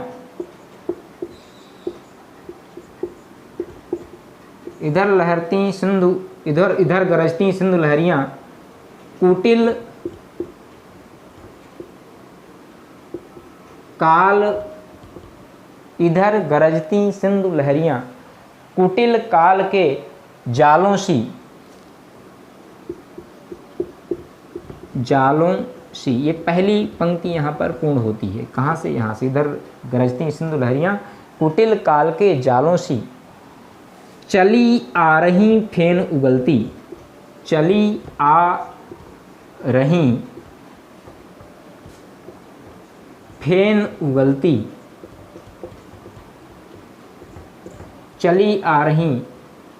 इधर लहरती सिंधु, इधर गरजती सिंधु लहरियाँ, कुटिल काल, इधर गरजती सिंधु लहरियाँ कुटिल काल के जालों सी, जालों सी, ये पहली पंक्ति यहाँ पर पूर्ण होती है। कहाँ से? यहाँ से। इधर गरजती सिंधु लहरियाँ कुटिल काल के जालों सी, चली आ रही फेन उगलती, चली आ रही फेन उगलती, चली आ रही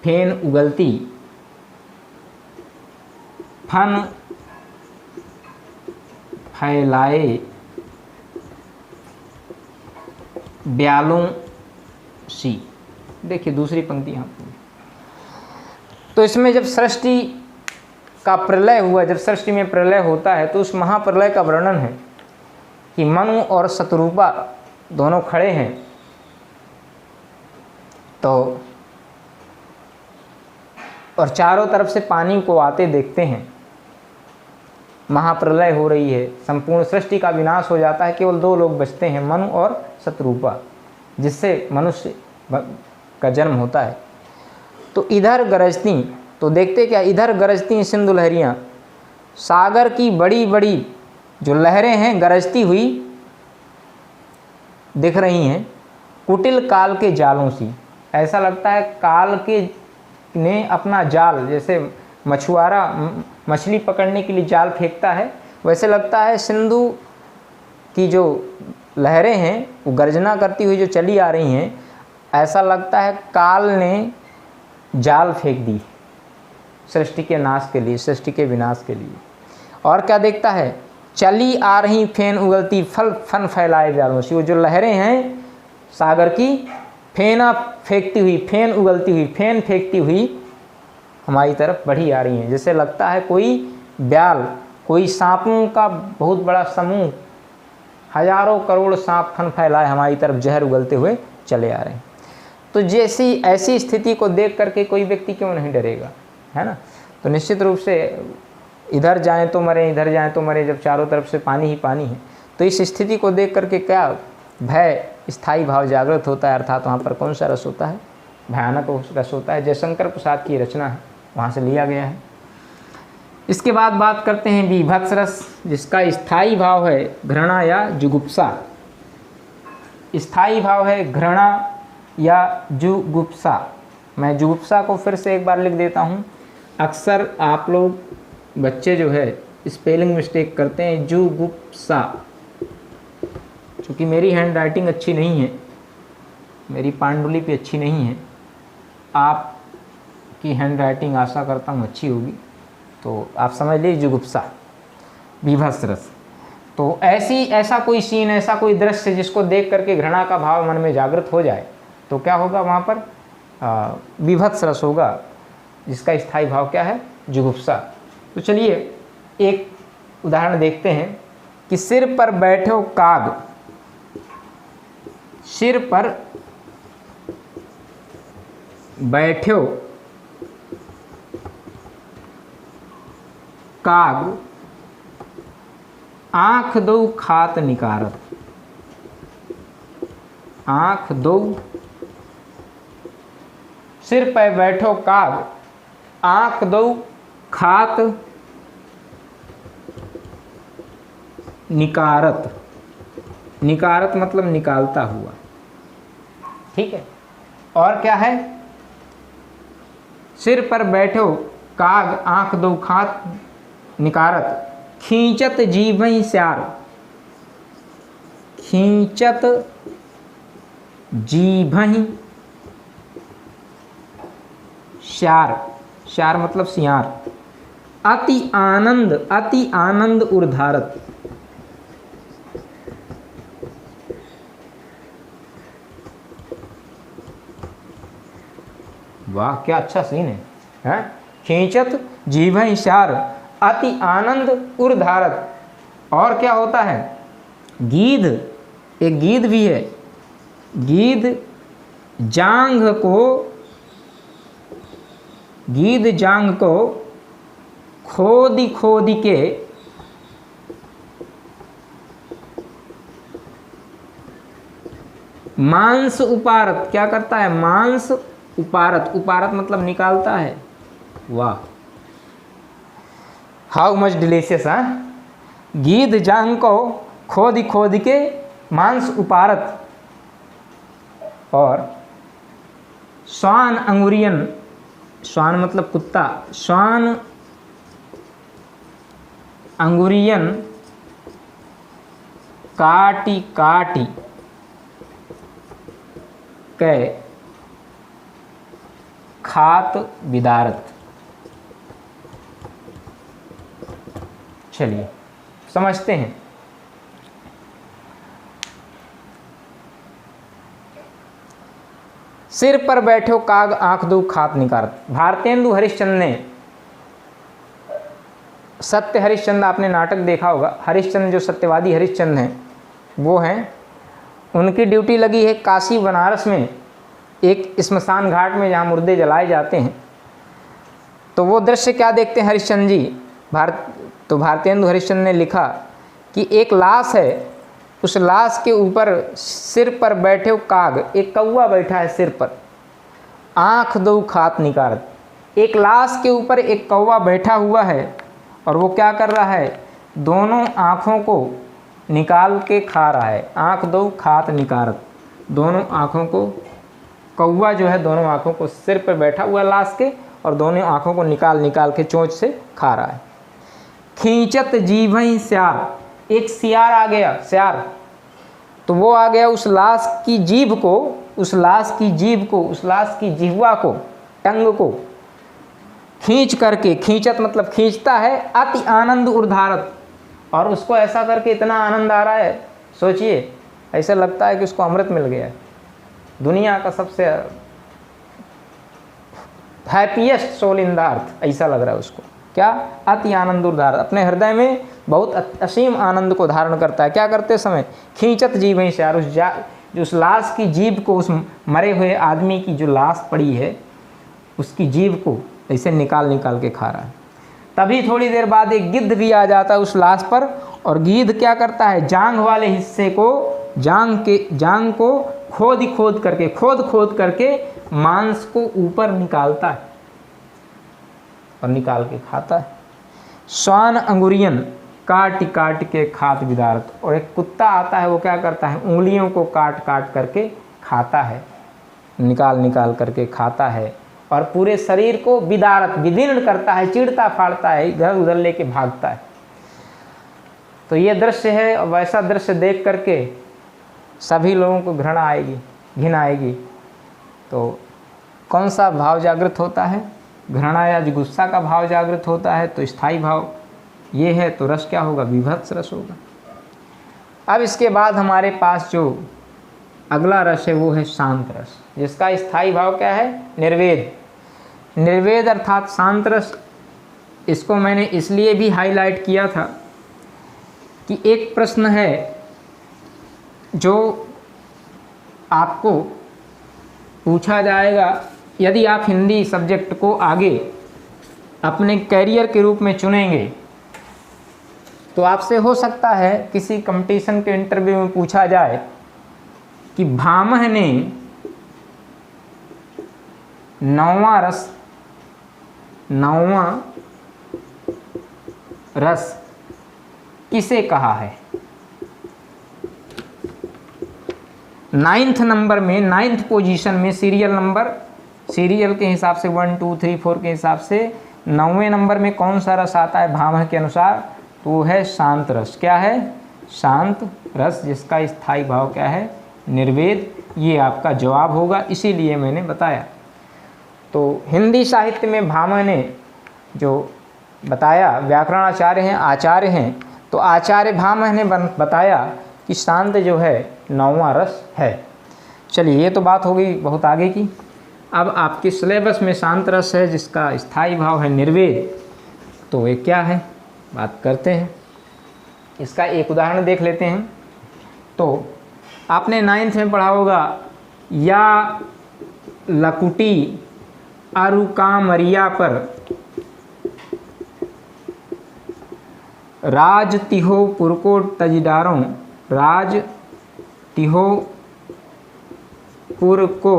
फेन उगलती, फन फैलाए ब्यालों सी। देखिए दूसरी पंक्ति यहाँ पर। तो इसमें जब सृष्टि का प्रलय हुआ, जब सृष्टि में प्रलय होता है तो उस महाप्रलय का वर्णन है कि मनु और शतरूपा दोनों खड़े हैं। तो और चारों तरफ से पानी को आते देखते हैं, महाप्रलय हो रही है, संपूर्ण सृष्टि का विनाश हो जाता है, केवल दो लोग बचते हैं, मनु और शतरूपा, जिससे मनुष्य का जन्म होता है। तो इधर गरजती, तो देखते क्या, इधर गरजती सिंधु लहरियाँ, सागर की बड़ी बड़ी जो लहरें हैं गरजती हुई दिख रही हैं, कुटिल काल के जालों सी। ऐसा लगता है काल के ने अपना जाल, जैसे मछुआरा मछली पकड़ने के लिए जाल फेंकता है, वैसे लगता है सिंधु की जो लहरें हैं वो गर्जना करती हुई जो चली आ रही हैं, ऐसा लगता है काल ने जाल फेंक दी सृष्टि के नाश के लिए, सृष्टि के विनाश के लिए। और क्या देखता है, चली आ रही फेन उगलती, फन फैलाए जालों से, वो जो लहरें हैं सागर की, फेना फेंकती हुई, फेन उगलती हुई, फेन फेंकती हुई हमारी तरफ बढ़ी आ रही हैं। जैसे लगता है कोई ब्याल, कोई सांपों का बहुत बड़ा समूह, हजारों करोड़ सांप फन फैलाए हमारी तरफ जहर उगलते हुए चले आ रहे हैं। तो जैसी ऐसी स्थिति को देख करके कोई व्यक्ति क्यों नहीं डरेगा, है ना। तो निश्चित रूप से इधर जाएं तो मरें, इधर जाएं तो मरें, जब चारों तरफ से पानी ही पानी है। तो इस स्थिति को देख करके क्या भय स्थायी भाव जागृत होता है, अर्थात वहाँ पर कौन सा रस होता है, भयानक रस होता है। जयशंकर प्रसाद की रचना है, वहाँ से लिया गया है। इसके बाद बात करते हैं बीभत्स रस, जिसका स्थायी भाव है घृणा या जुगुप्सा। स्थायी भाव है घृणा या जुगुप्सा। मैं जुगुप्सा को फिर से एक बार लिख देता हूँ। अक्सर आप लोग बच्चे जो है स्पेलिंग मिस्टेक करते हैं, जुगुप्सा। चूँकि मेरी हैंड राइटिंग अच्छी नहीं है, मेरी पांडुलिपि अच्छी नहीं है, आपकी हैंड राइटिंग आशा करता हूँ अच्छी होगी, तो आप समझ लीजिए जुगुप्सा, बीभत्स रस। तो ऐसा कोई सीन, ऐसा कोई दृश्य जिसको देख करके घृणा का भाव मन में जागृत हो जाए, तो क्या होगा वहाँ पर, बीभत्स रस होगा, जिसका स्थायी भाव क्या है, जुगुप्सा। तो चलिए एक उदाहरण देखते हैं कि सिर पर बैठो काग, सिर पर बैठो काग, आँख दो खात निकारत, आँख दो, सिर पर बैठो काग, आँख दो खात निकारत। निकारत मतलब निकालता हुआ, ठीक है। और क्या है, सिर पर बैठो काग, आँख दो खात निकारत, खींचत जीभहि स्यार, खींचत जीभहि श्यार, श्यार मतलब सियार। अति आनंद, अति आनंद ऊर्धारत। वाह क्या अच्छा सीन है? खींचत जीभ श्यार, अति आनंद ऊर्धारत। और क्या होता है? गीध, एक गीध भी है। गीध जांघ को, गीध जांघ को खोदी खोदी के मांस उपारत। क्या करता है? मांस उपारत। उपारत मतलब निकालता है। वाह, हाउ मच डिलीशियस। गीध जांघ को खोदी खोदी के मांस उपारत। और श्वान अंगुरियन, श्वान मतलब कुत्ता, श्वान अंगुरियन काटी काटी कै खात विदारत। चलिए समझते हैं। सिर पर बैठो काग आंख दो खात निकारत। भारतेंदु हरिश्चंद्र ने, सत्य हरिश्चंद्र आपने नाटक देखा होगा। हरिश्चंद्र जो सत्यवादी हरिश्चंद्र हैं वो हैं, उनकी ड्यूटी लगी है काशी बनारस में एक स्मशान घाट में जहाँ मुर्दे जलाए जाते हैं। तो वो दृश्य क्या देखते हैं हरिश्चंद्र जी? भारतेंदु हरिश्चंद्र ने लिखा कि एक लाश है, उस लाश के ऊपर सिर पर बैठे काग, एक कौवा बैठा है सिर पर, आँख दो खात निकारत। एक लाश के ऊपर एक कौवा बैठा हुआ है और वो क्या कर रहा है? दोनों आँखों को निकाल के खा रहा है। आँख दो खात निकारत, दोनों आँखों को, कौवा जो है दोनों आँखों को, सिर पर बैठा हुआ लाश के, और दोनों आँखों को निकाल निकाल के चोंच से खा रहा है। खींचत जीभई श्यार, एक सियार आ गया, श्यार, तो वो आ गया उस लाश की जीभ को, उस लाश की जीभ को, उस लाश की जिह्वा को, टंग को खींच करके, खींचत मतलब खींचता है, अति आनंद ऊर्धारत। और उसको ऐसा करके इतना आनंद आ रहा है, सोचिए ऐसा लगता है कि उसको अमृत मिल गया है, दुनिया का सबसे happiest soul in the earth, ऐसा लग रहा है उसको। क्या? अति आनंद ऊर्धारत, अपने हृदय में बहुत असीम आनंद को धारण करता है। क्या करते समय? खींचत जीभ श्यार, उस लाश की जीभ को, उस मरे हुए आदमी की जो लाश पड़ी है उसकी जीभ को ऐसे निकाल निकाल के खा रहा है। तभी थोड़ी देर बाद एक गिद्ध भी आ जाता है उस लाश पर, और गिद्ध क्या करता है? जांघ वाले हिस्से को, जांघ को खोद खोद करके मांस को ऊपर निकालता है और निकाल के खाता है। श्वान अंगुरियन काट काट के खात विदारत। और एक कुत्ता आता है, वो क्या करता है? उंगलियों को काट काट करके खाता है, निकाल निकाल करके खाता है, और पूरे शरीर को विदारत, विदीर्ण करता है, चीरता फाड़ता है, इधर उधर लेके भागता है। तो ये दृश्य है, और वैसा दृश्य देख करके सभी लोगों को घृणा आएगी, घिन आएगी। तो कौन सा भाव जागृत होता है? घृणा या गुस्सा का भाव जागृत होता है। तो स्थायी भाव ये है, तो रस क्या होगा? विभत्स रस होगा। अब इसके बाद हमारे पास जो अगला रस है वो है शांत रस, जिसका स्थायी भाव क्या है? निर्वेद। निर्वेद अर्थात शांत रस। इसको मैंने इसलिए भी हाईलाइट किया था कि एक प्रश्न है जो आपको पूछा जाएगा यदि आप हिंदी सब्जेक्ट को आगे अपने कैरियर के रूप में चुनेंगे, तो आपसे हो सकता है किसी कंपटीशन के इंटरव्यू में पूछा जाए कि भामह ने नौवां रस किसे कहा है? 9th नंबर में, 9th पोजीशन में, सीरियल के हिसाब से 1 2 3 4 के हिसाब से 9वें नंबर में कौन सा रस आता है भामह के अनुसार? तो वो है शांत रस। क्या है? शांत रस, जिसका स्थायी भाव क्या है? निर्वेद। ये आपका जवाब होगा, इसीलिए मैंने बताया। तो हिंदी साहित्य में भामह ने जो बताया, व्याकरणाचार्य हैं, आचार्य हैं, तो आचार्य भामह ने बताया कि शांत जो है 9वां रस है। चलिए ये तो बात हो गई बहुत आगे की। अब आपके सिलेबस में शांत रस है जिसका स्थायी भाव है निर्वेद, तो ये क्या है बात करते हैं। इसका एक उदाहरण देख लेते हैं। तो आपने 9th में पढ़ा होगा, या लकुटी अरुकामरिया पर राज तिहो पुरको तजदारों, राज तिहो पुरको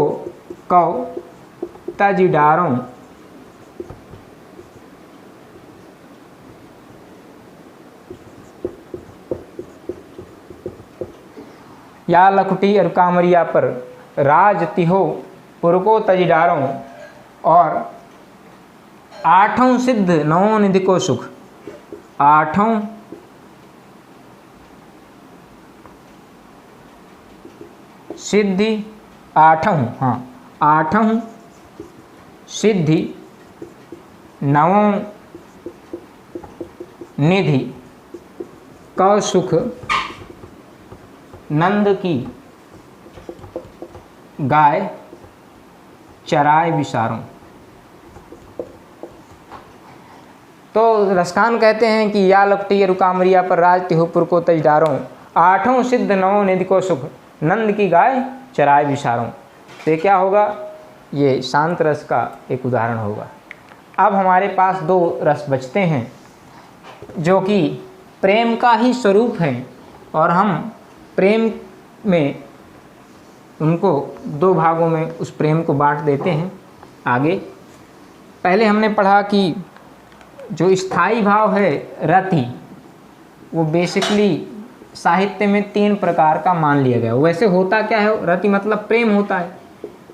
कौ तजदारों, या लकुटी अरुकामरिया पर राज तिहो पुरको तजदारों, और 8 सिद्ध 9 निधि को सुख, 8 सिद्धि 8 सिद्धि 9 निधि का सुख, नंद की गाय चराय विसारों। तो रसखान कहते हैं कि या लकुटी अरुकामरिया पर राज तिहुपुर को तजदारों, 8 सिद्ध 9 निधि को सुख, नंद की गाय चराय विसारों। तो क्या होगा, ये शांत रस का एक उदाहरण होगा। अब हमारे पास 2 रस बचते हैं जो कि प्रेम का ही स्वरूप है, और हम प्रेम में उनको 2 भागों में उस प्रेम को बांट देते हैं। आगे पहले हमने पढ़ा कि जो स्थायी भाव है रति, वो बेसिकली साहित्य में 3 प्रकार का मान लिया गया। वैसे होता क्या है, रति मतलब प्रेम होता है,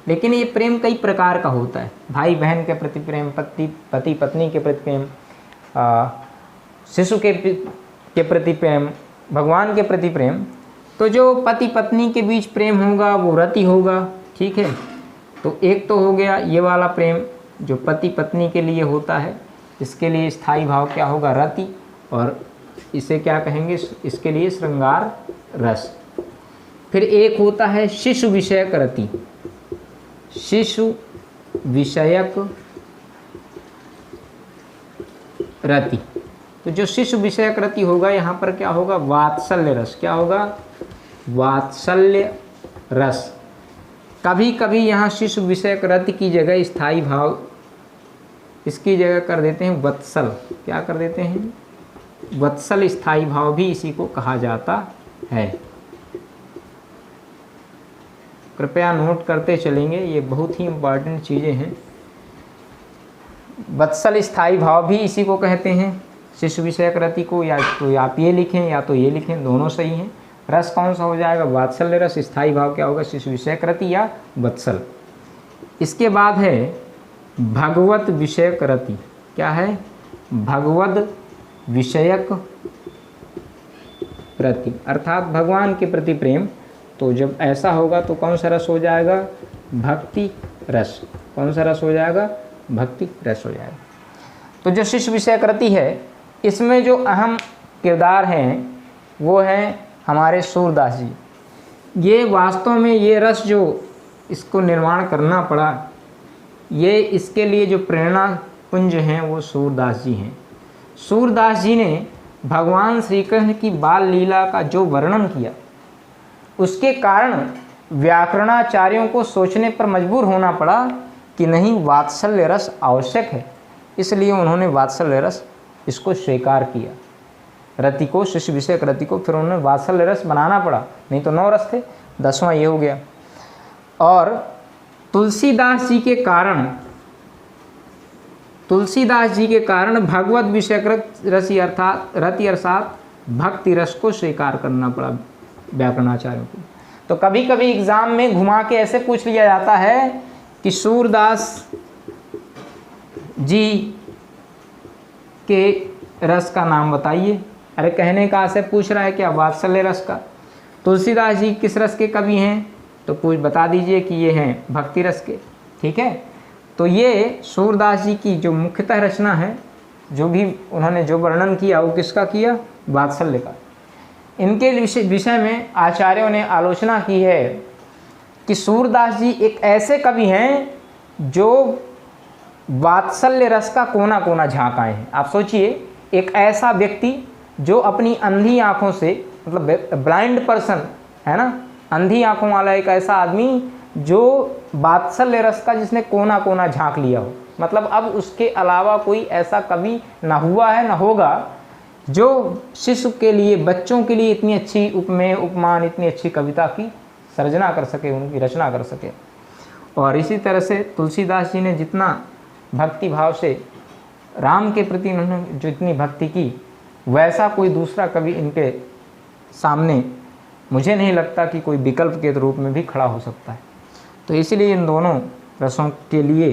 लेकिन ये प्रेम कई प्रकार का होता है। भाई बहन के प्रति प्रेम, पति पत्नी के प्रति प्रेम, शिशु के प्रति प्रेम, भगवान के प्रति प्रेम। तो जो पति पत्नी के बीच प्रेम होगा वो रति होगा, ठीक है। तो एक तो हो गया ये वाला प्रेम जो पति पत्नी के लिए होता है, इसके लिए स्थायी भाव क्या होगा, रति, और इसे क्या कहेंगे, इसके लिए श्रृंगार रस। फिर एक होता है शिशु विषयक रति, शिशु विषयक रति। तो जो शिशु विषयक रति होगा, यहाँ पर क्या होगा, वात्सल्य रस। क्या होगा, वात्सल्य रस। कभी कभी यहाँ शिशु विषयक रति की जगह स्थायी भाव, इसकी जगह कर देते हैं वत्सल। क्या कर देते हैं, वत्सल स्थायी भाव भी इसी को कहा जाता है। कृपया नोट करते चलेंगे, ये बहुत ही इम्पॉर्टेंट चीज़ें हैं। वत्सल स्थायी भाव भी इसी को कहते हैं, शिशु विषयक रति को। या तो आप ये लिखें या तो ये लिखें, दोनों सही हैं। रस कौन सा हो जाएगा, वात्सल्य रस। स्थायी भाव क्या होगा, शिशु विषयक रति या वत्सल। इसके बाद है भगवत विषयक रति। क्या है, भगवत विषयक रति, अर्थात भगवान के प्रति प्रेम। तो जब ऐसा होगा तो कौन सा रस हो जाएगा, भक्ति रस। कौन सा रस हो जाएगा, भक्ति रस हो जाएगा। तो जो शिशु विषयक रति है, इसमें जो अहम किरदार हैं वो हैं हमारे सूरदास जी। ये वास्तव में ये रस जो इसको निर्माण करना पड़ा, ये इसके लिए जो प्रेरणा पुंज हैं वो सूरदास जी हैं। सूरदास जी ने भगवान श्री कृष्ण की बाल लीला का जो वर्णन किया, उसके कारण व्याकरणाचार्यों को सोचने पर मजबूर होना पड़ा कि नहीं, वात्सल्य रस आवश्यक है। इसलिए उन्होंने वात्सल्य रस इसको स्वीकार किया, रति को, शिशु विषयक रति को। फिर उन्होंने वात्सल्य रस बनाना पड़ा, नहीं तो 9 रस थे, 10वां ये हो गया। और तुलसीदास जी के कारण भगवत विषयक रसी अर्थात रति अर्थात भक्ति रस को स्वीकार करना पड़ा व्याकरणाचार्यों को। तो कभी कभी एग्जाम में घुमा के ऐसे पूछ लिया जाता है कि सूरदास जी के रस का नाम बताइए। अरे कहने का से पूछ रहा है क्या, वात्सल्य रस का। तुलसीदास जी किस रस के कवि हैं, तो बता दीजिए कि ये हैं भक्ति रस के, ठीक है। तो ये सूरदास जी की जो मुख्यतः रचना है, जो भी उन्होंने जो वर्णन किया वो किसका किया? वात्सल्य का। इनके विषय में आचार्यों ने आलोचना की है कि सूरदास जी एक ऐसे कवि हैं जो वात्सल्य रस का कोना कोना झाँक आए हैं। आप सोचिए, एक ऐसा व्यक्ति जो अपनी अंधी आँखों से, मतलब ब्लाइंड पर्सन है ना, अंधी आँखों वाला एक ऐसा आदमी जो वात्सल्य रस का जिसने कोना कोना झाँक लिया हो, मतलब अब उसके अलावा कोई ऐसा कवि ना हुआ है ना होगा जो शिशु के लिए, बच्चों के लिए इतनी अच्छी उपमेय उपमान, इतनी अच्छी कविता की सर्जना कर सके, उनकी रचना कर सके। और इसी तरह से तुलसीदास जी ने जितना भक्ति भाव से राम के प्रति उन्होंने जो इतनी भक्ति की, वैसा कोई दूसरा कवि इनके सामने मुझे नहीं लगता कि कोई विकल्प के रूप में भी खड़ा हो सकता है। तो इसलिए इन दोनों रसों के लिए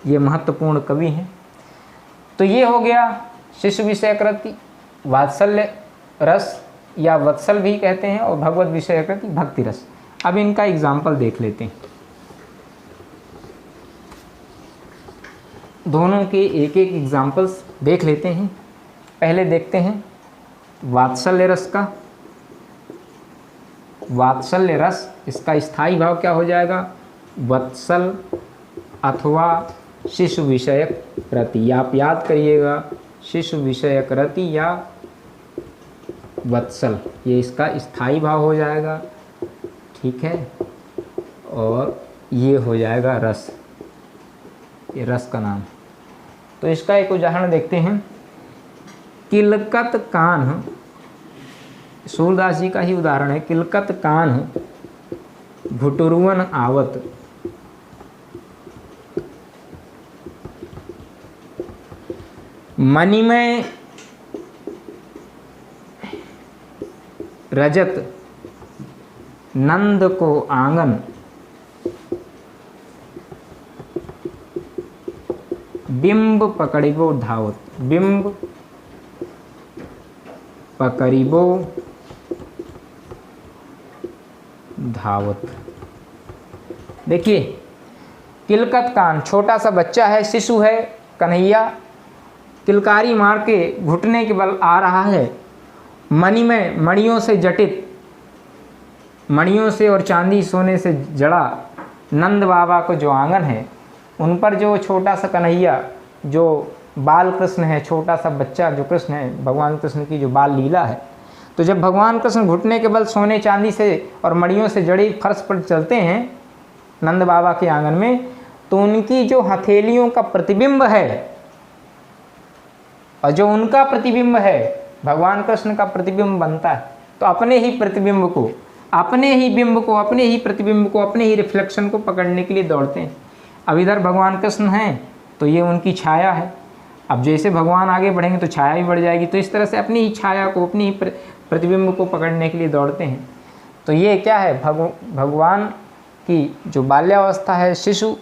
ये महत्वपूर्ण कवि हैं। तो ये हो गया शिशु विषयक रति, वात्सल्य रस या वत्सल भी कहते हैं, और भगवत विषयक रति भक्ति रस। अब इनका एग्जाम्पल देख लेते हैं, दोनों के एक एक एग्जाम्पल्स देख लेते हैं। पहले देखते हैं वात्सल्य रस का। वात्सल्य रस, इसका स्थायी भाव क्या हो जाएगा? वत्सल अथवा शिशु विषयक रति। आप याद करिएगा, शिशु विषयक रति या वत्सल, ये इसका स्थायी भाव हो जाएगा, ठीक है। और ये हो जाएगा रस, ये रस का नाम। तो इसका एक उदाहरण देखते हैं। किलकत कान्ह, सूरदास जी का ही उदाहरण है। किलकत कान्ह भुटुरुवन आवत, मणिमय रजत नंद को आंगन, बिंब पकड़िबो धावत। बिंब पकड़िबो धावत। देखिए, किलकत कान, छोटा सा बच्चा है, शिशु है, कन्हैया किलकारी मार के घुटने के बल आ रहा है। मणिमय, मणियों से जटित, मणियों से और चांदी सोने से जड़ा नंद बाबा को जो आंगन है, उन पर जो छोटा सा कन्हैया, जो बाल कृष्ण है, छोटा सा बच्चा जो कृष्ण है, भगवान कृष्ण की जो बाल लीला है। तो जब भगवान कृष्ण घुटने के बल सोने चांदी से और मणियों से जड़ी फर्श पर चलते हैं नंद बाबा के आंगन में, तो उनकी जो हथेलियों का प्रतिबिंब है और जो उनका प्रतिबिंब है, भगवान कृष्ण का प्रतिबिंब बनता है। तो अपने ही प्रतिबिंब को, अपने ही बिंब को, अपने ही प्रतिबिंब को, अपने ही रिफ्लेक्शन को पकड़ने के लिए दौड़ते हैं। अब इधर भगवान कृष्ण हैं तो ये उनकी छाया है। अब जैसे भगवान आगे बढ़ेंगे तो छाया भी बढ़ जाएगी। तो इस तरह से अपनी ही छाया को, अपनी ही प्रतिबिंब को पकड़ने के लिए दौड़ते हैं। तो ये क्या है? भगवान की जो बाल्यावस्था है, शिशु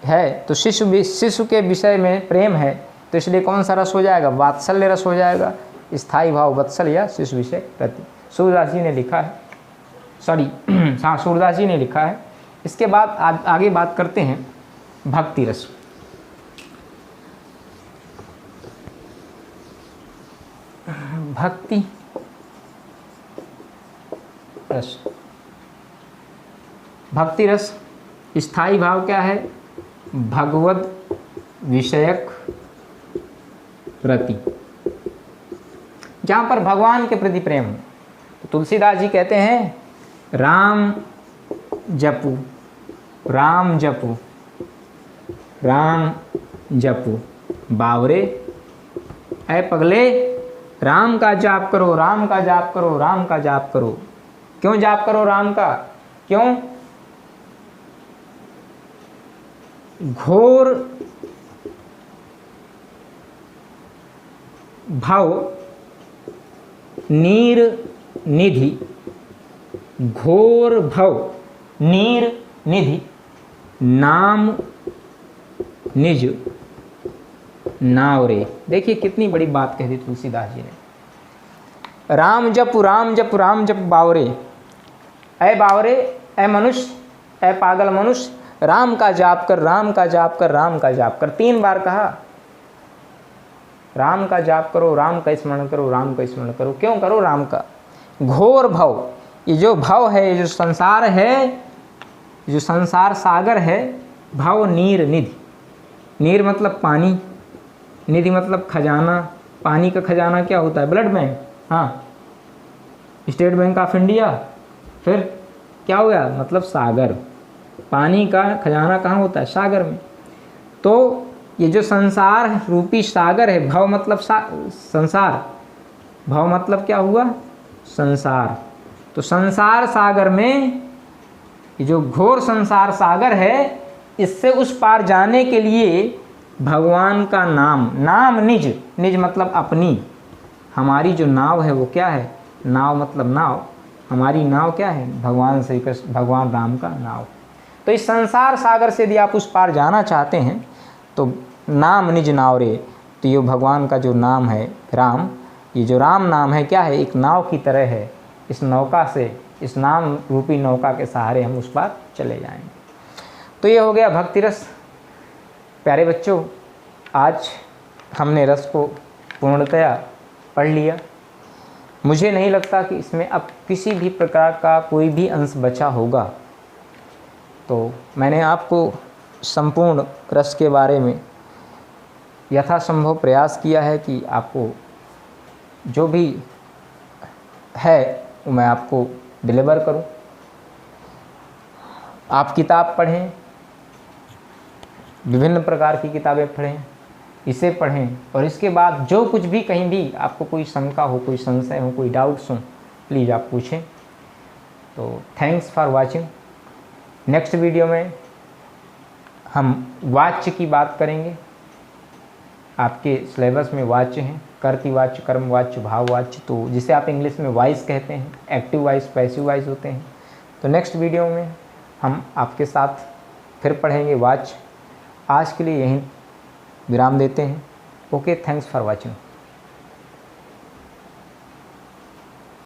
है, तो शिशु के विषय में प्रेम है, तो इसलिए कौन सा रस हो जाएगा? वात्सल्य रस हो जाएगा। स्थायी भाव वत्सल या शिशु विषय रति। सूरदास जी ने लिखा है, हाँ, सूरदास जी ने लिखा है। इसके बाद आगे बात करते हैं भक्ति रस। भक्ति रस, भक्ति रस स्थायी भाव क्या है? भगवत विषयक रति, जहाँ पर भगवान के प्रति प्रेम हो। तो तुलसीदास जी कहते हैं, राम जपू, राम जपू, राम जपू बावरे, ऐ पगले राम का जाप करो, राम का जाप करो, राम का जाप करो। क्यों जाप करो राम का? क्यों? घोर भव नीर निधि, घोर भव नीर निधि, नाम निज नावरे। देखिए कितनी बड़ी बात कह दी तुलसीदास जी ने। राम जप, राम जप, राम जप बावरे। ऐ बावरे, ऐ मनुष्य, ऐ पागल मनुष्य, राम का जाप कर, राम का जाप कर, राम का जाप कर, 3 बार कहा। राम का जाप करो, राम का स्मरण करो, राम का स्मरण करो। क्यों करो राम का? घोर भव, ये जो भव है, ये जो संसार है, जो संसार सागर है, भव नीर निधि, नीर मतलब पानी, निधि मतलब खजाना। पानी का खजाना क्या होता है? ब्लड बैंक, हाँ, स्टेट बैंक ऑफ इंडिया। फिर क्या हो गया? मतलब सागर। पानी का खजाना कहाँ होता है? सागर में। तो ये जो संसार रूपी सागर है, भव मतलब संसार, भव मतलब क्या हुआ? संसार। तो संसार सागर में ये जो घोर संसार सागर है, इससे उस पार जाने के लिए भगवान का नाम, नाम निज, निज मतलब अपनी, हमारी जो नाव है वो क्या है? नाव मतलब नाव, हमारी नाव क्या है? भगवान श्री कृष्ण, भगवान राम का नाव। तो इस संसार सागर से यदि आप उस पार जाना चाहते हैं तो नाम निज नाव रे, तो ये भगवान का जो नाम है राम, ये जो राम नाम है क्या है? एक नाव की तरह है। इस नौका से, इस नाम रूपी नौका के सहारे हम उस पार चले जाएंगे। तो ये हो गया भक्ति रस। प्यारे बच्चों, आज हमने रस को पूर्णतया पढ़ लिया। मुझे नहीं लगता कि इसमें अब किसी भी प्रकार का कोई भी अंश बचा होगा। तो मैंने आपको संपूर्ण रस के बारे में यथासंभव प्रयास किया है कि आपको जो भी है वो मैं आपको डिलीवर करूं। आप किताब पढ़ें, विभिन्न प्रकार की किताबें पढ़ें, इसे पढ़ें, और इसके बाद जो कुछ भी कहीं भी आपको कोई शंका हो, कोई संशय हो, कोई डाउट्स हो, प्लीज़ आप पूछें। तो thanks for watching. Next video में हम वाच्य की बात करेंगे। आपके सिलेबस में वाच्य हैं, कर्तृ वाच्य, कर्म वाच्य, भाव वाच्य, तो जिसे आप इंग्लिश में वॉइस कहते हैं, एक्टिव वॉइस, पैसिव वॉइस होते हैं। तो नेक्स्ट वीडियो में हम आपके साथ फिर पढ़ेंगे वाच्य। आज के लिए यहीं विराम देते हैं। Okay, thanks for watching.